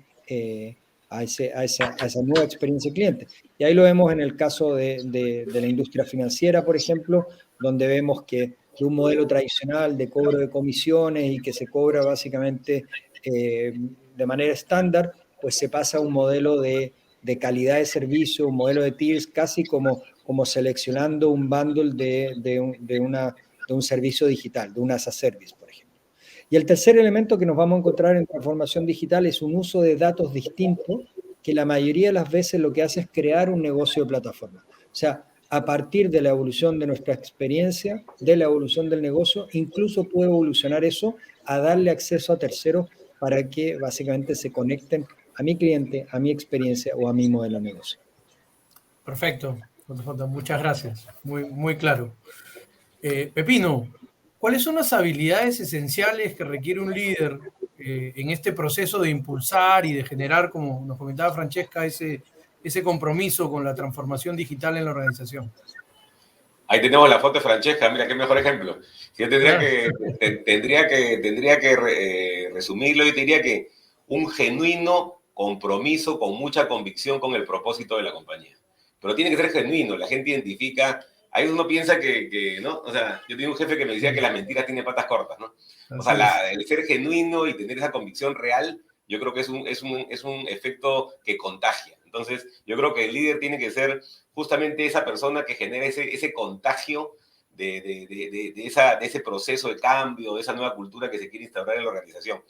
nueva experiencia cliente. Y ahí lo vemos en el caso de la industria financiera, por ejemplo, donde vemos que de un modelo tradicional de cobro de comisiones y que se cobra básicamente de manera estándar, pues se pasa a un modelo de calidad de servicio, un modelo de tiers, casi como seleccionando un bundle de un servicio digital, de un as a service, por ejemplo. Y el tercer elemento que nos vamos a encontrar en transformación digital es un uso de datos distinto que la mayoría de las veces lo que hace es crear un negocio de plataforma. O sea, a partir de la evolución de nuestra experiencia, de la evolución del negocio, incluso puede evolucionar eso a darle acceso a terceros para que básicamente se conecten a mi cliente, a mi experiencia o a mi modelo de negocio. Perfecto, JJ, muchas gracias. Muy claro. Pepino, ¿cuáles son las habilidades esenciales que requiere un líder en este proceso de impulsar y de generar, como nos comentaba Francesca, ese compromiso con la transformación digital en la organización? Ahí tenemos la foto de Francesca, mira qué mejor ejemplo. Yo tendría que resumirlo y te diría que un genuino compromiso con mucha convicción con el propósito de la compañía. Pero tiene que ser genuino, la gente identifica, ahí uno piensa que ¿no? O sea, yo tenía un jefe que me decía que la mentira tiene patas cortas, ¿no? O sea, el ser genuino y tener esa convicción real, yo creo que es un efecto que contagia. Entonces, yo creo que el líder tiene que ser justamente esa persona que genera ese contagio de ese proceso de cambio, de esa nueva cultura que se quiere instaurar en la organización.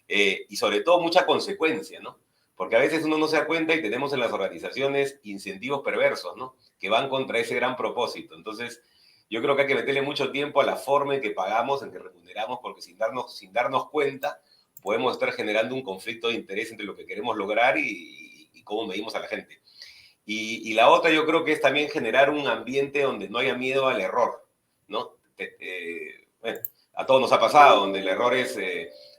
Y sobre todo mucha consecuencia, ¿no? Porque a veces uno no se da cuenta y tenemos en las organizaciones incentivos perversos, ¿no? Que van contra ese gran propósito. Entonces, yo creo que hay que meterle mucho tiempo a la forma en que pagamos, en que remuneramos, porque sin darnos cuenta podemos estar generando un conflicto de interés entre lo que queremos lograr y cómo medimos a la gente. Y la otra yo creo que es también generar un ambiente donde no haya miedo al error, ¿no? Bueno, a todos nos ha pasado, donde el error es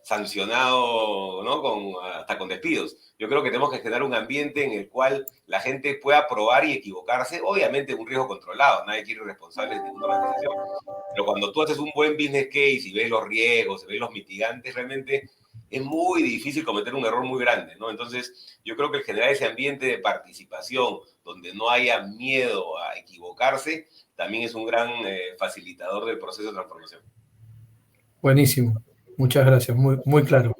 sancionado, ¿no? Hasta con despidos. Yo creo que tenemos que generar un ambiente en el cual la gente pueda probar y equivocarse, obviamente un riesgo controlado, nadie quiere responsables de ninguna organización, pero cuando tú haces un buen business case y ves los riesgos, ves los mitigantes, realmente es muy difícil cometer un error muy grande, ¿no? Entonces, yo creo que generar ese ambiente de participación donde no haya miedo a equivocarse, también es un gran facilitador del proceso de transformación. Buenísimo, muchas gracias, muy claro.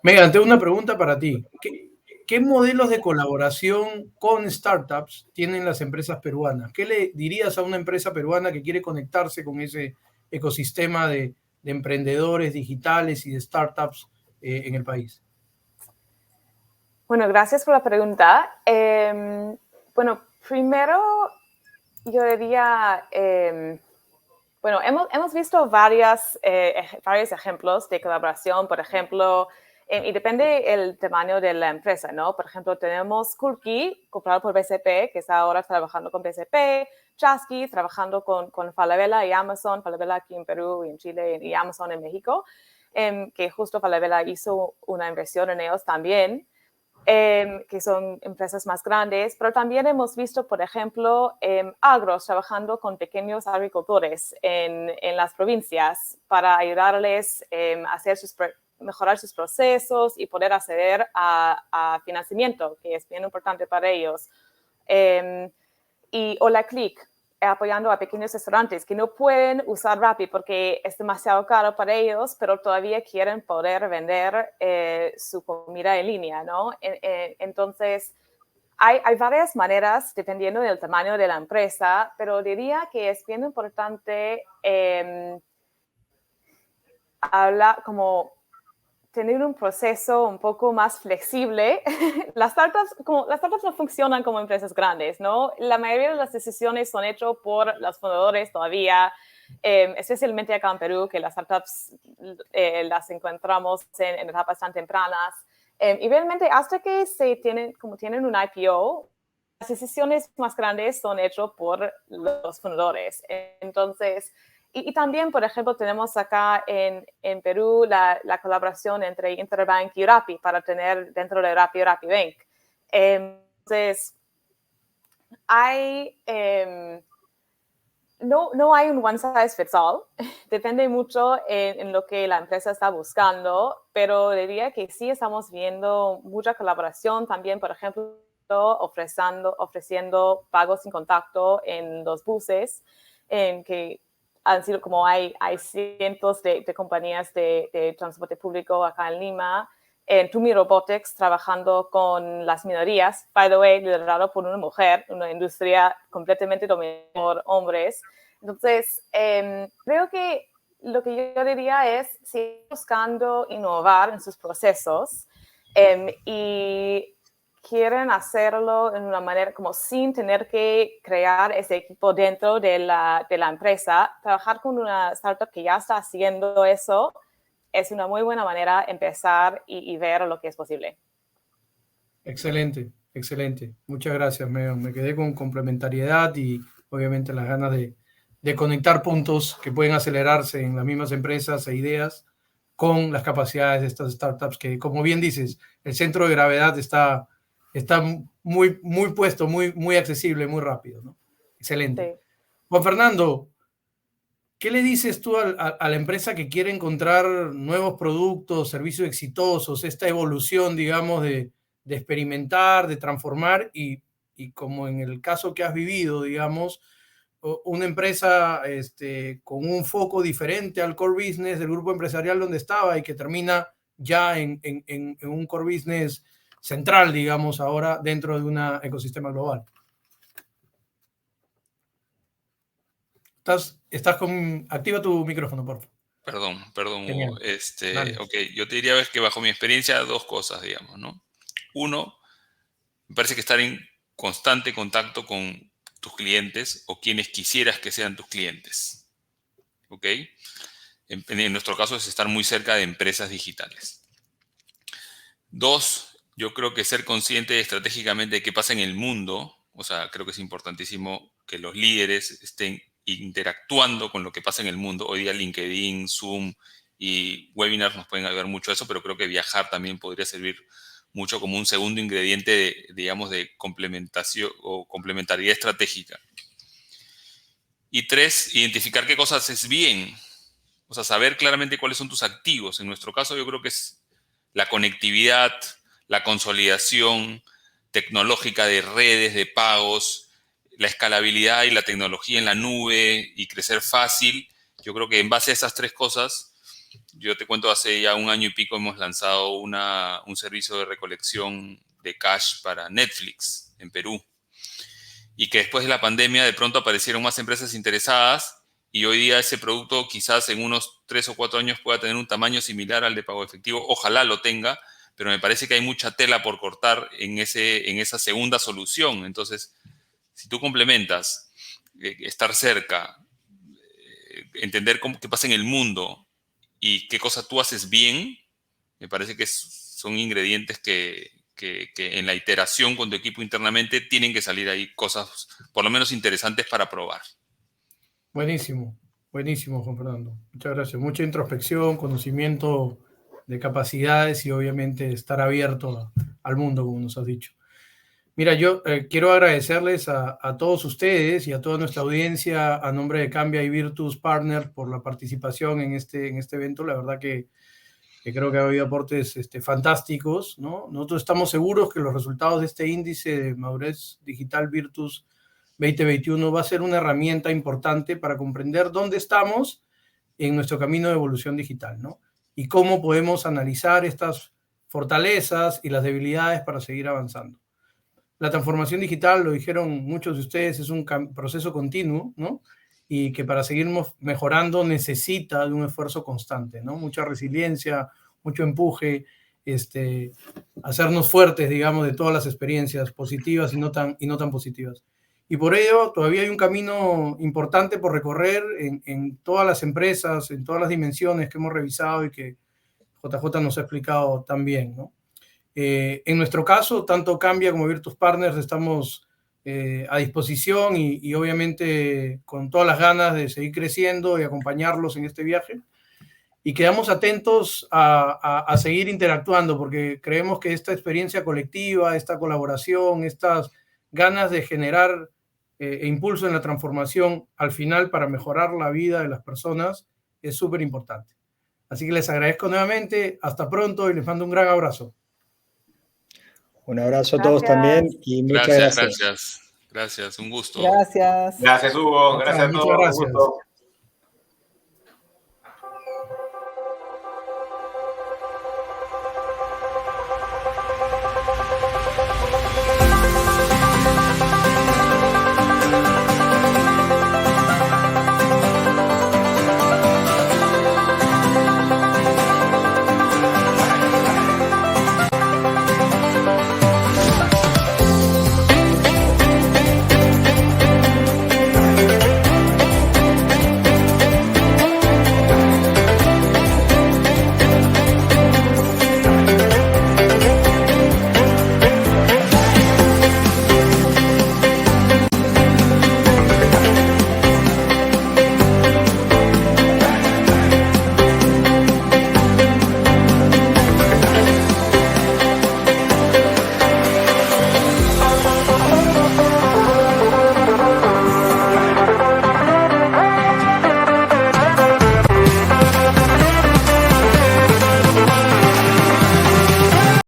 Megan, tengo una pregunta para ti. ¿Qué modelos de colaboración con startups tienen las empresas peruanas? ¿Qué le dirías a una empresa peruana que quiere conectarse con ese ecosistema de emprendedores digitales y de startups en el país? Bueno, gracias por la pregunta. Bueno, primero yo diría, bueno, hemos visto varios ejemplos de colaboración, por ejemplo, y depende el tamaño de la empresa, ¿no? Por ejemplo, tenemos Kulki, comprado por BCP, que está ahora trabajando con BCP, Chasqui, trabajando con Falabella y Amazon, Falabella aquí en Perú y en Chile y Amazon en México. que justo Falabella hizo una inversión en ellos también, que son empresas más grandes, pero también hemos visto, por ejemplo, agros trabajando con pequeños agricultores en las provincias para ayudarles a mejorar sus procesos y poder acceder a financiamiento, que es bien importante para ellos. Y Hola Click, apoyando a pequeños restaurantes que no pueden usar Rappi porque es demasiado caro para ellos, pero todavía quieren poder vender su comida en línea, ¿no? Entonces, hay varias maneras dependiendo del tamaño de la empresa, pero diría que es bien importante tener un proceso un poco más flexible. Las startups no funcionan como empresas grandes, ¿no? La mayoría de las decisiones son hechas por los fundadores todavía, especialmente acá en Perú, que las startups las encontramos en etapas tan tempranas. Y realmente hasta que tienen un IPO, las decisiones más grandes son hechas por los fundadores. Entonces, y también, por ejemplo, tenemos acá en Perú la colaboración entre Interbank y Rappi para tener dentro de Rappi Bank. Entonces, no hay un one size fits all. Depende mucho en lo que la empresa está buscando, pero diría que sí estamos viendo mucha colaboración también, por ejemplo, ofreciendo pagos sin contacto en los buses, que han sido como hay cientos de compañías de transporte público acá en Lima, en Tumi Robotics trabajando con las minorías, by the way, liderado por una mujer, una industria completamente dominada por hombres. Entonces, creo que lo que yo diría es seguir buscando innovar en sus procesos y quieren hacerlo en una manera como sin tener que crear ese equipo dentro de la empresa. Trabajar con una startup que ya está haciendo eso es una muy buena manera de empezar y ver lo que es posible. Excelente, excelente. Muchas gracias, Megan. Me quedé con complementariedad y obviamente las ganas de conectar puntos que pueden acelerarse en las mismas empresas e ideas con las capacidades de estas startups que, como bien dices, el centro de gravedad está muy, muy puesto, muy accesible, muy rápido, ¿no? Excelente. Sí. Juan Fernando, ¿qué le dices tú a la empresa que quiere encontrar nuevos productos, servicios exitosos, esta evolución, digamos, de experimentar, de transformar y como en el caso que has vivido, digamos, una empresa con un foco diferente al core business del grupo empresarial donde estaba y que termina ya en un core business central, digamos, ahora dentro de un ecosistema global? Activa tu micrófono, por favor. Perdón, Hugo. Ok, yo te diría que bajo mi experiencia, dos cosas, digamos, ¿no? Uno, me parece que estar en constante contacto con tus clientes o quienes quisieras que sean tus clientes, ¿ok? En nuestro caso es estar muy cerca de empresas digitales. Dos, yo creo que ser consciente estratégicamente de qué pasa en el mundo, o sea, creo que es importantísimo que los líderes estén interactuando con lo que pasa en el mundo. Hoy día LinkedIn, Zoom y webinars nos pueden ayudar mucho a eso, pero creo que viajar también podría servir mucho como un segundo ingrediente, digamos, de complementación o complementariedad estratégica. Y tres, identificar qué cosas haces bien. O sea, saber claramente cuáles son tus activos. En nuestro caso yo creo que es la conectividad, la consolidación tecnológica de redes, de pagos, la escalabilidad y la tecnología en la nube y crecer fácil. Yo creo que en base a esas tres cosas, yo te cuento, hace ya 1 año y pico hemos lanzado un servicio de recolección de cash para Netflix en Perú. Y que después de la pandemia de pronto aparecieron más empresas interesadas y hoy día ese producto quizás en unos 3 o 4 años pueda tener un tamaño similar al de pago efectivo. Ojalá lo tenga, pero me parece que hay mucha tela por cortar en esa segunda solución. Entonces, si tú complementas estar cerca, entender qué pasa en el mundo y qué cosa tú haces bien, me parece que son ingredientes que en la iteración con tu equipo internamente tienen que salir ahí cosas por lo menos interesantes para probar. Buenísimo. Buenísimo, Juan Fernando. Muchas gracias. Mucha introspección, conocimiento de capacidades y obviamente estar abierto al mundo, como nos has dicho. Mira, yo quiero agradecerles a todos ustedes y a toda nuestra audiencia a nombre de Cambia y Virtus Partners por la participación en este evento. La verdad que creo que ha habido aportes fantásticos, ¿no? Nosotros estamos seguros que los resultados de este índice de madurez digital Virtus 2021 va a ser una herramienta importante para comprender dónde estamos en nuestro camino de evolución digital, ¿no? Y cómo podemos analizar estas fortalezas y las debilidades para seguir avanzando. La transformación digital, lo dijeron muchos de ustedes, es un proceso continuo, ¿no? Y que para seguir mejorando necesita de un esfuerzo constante, ¿no? Mucha resiliencia, mucho empuje, hacernos fuertes, digamos, de todas las experiencias positivas y no tan positivas. Y por ello todavía hay un camino importante por recorrer en todas las empresas, en todas las dimensiones que hemos revisado y que JJ nos ha explicado también, ¿no? En nuestro caso, tanto Cambia como Virtus Partners estamos a disposición y obviamente con todas las ganas de seguir creciendo y acompañarlos en este viaje. Y quedamos atentos a seguir interactuando porque creemos que esta experiencia colectiva, esta colaboración, estas ganas de generar impulso en la transformación al final para mejorar la vida de las personas es súper importante. Así que les agradezco nuevamente, hasta pronto y les mando un gran abrazo. Un abrazo a todos también y muchas gracias. Gracias, un gusto. Gracias. Gracias, Hugo. Gracias a todos. Muchas gracias. Un gusto.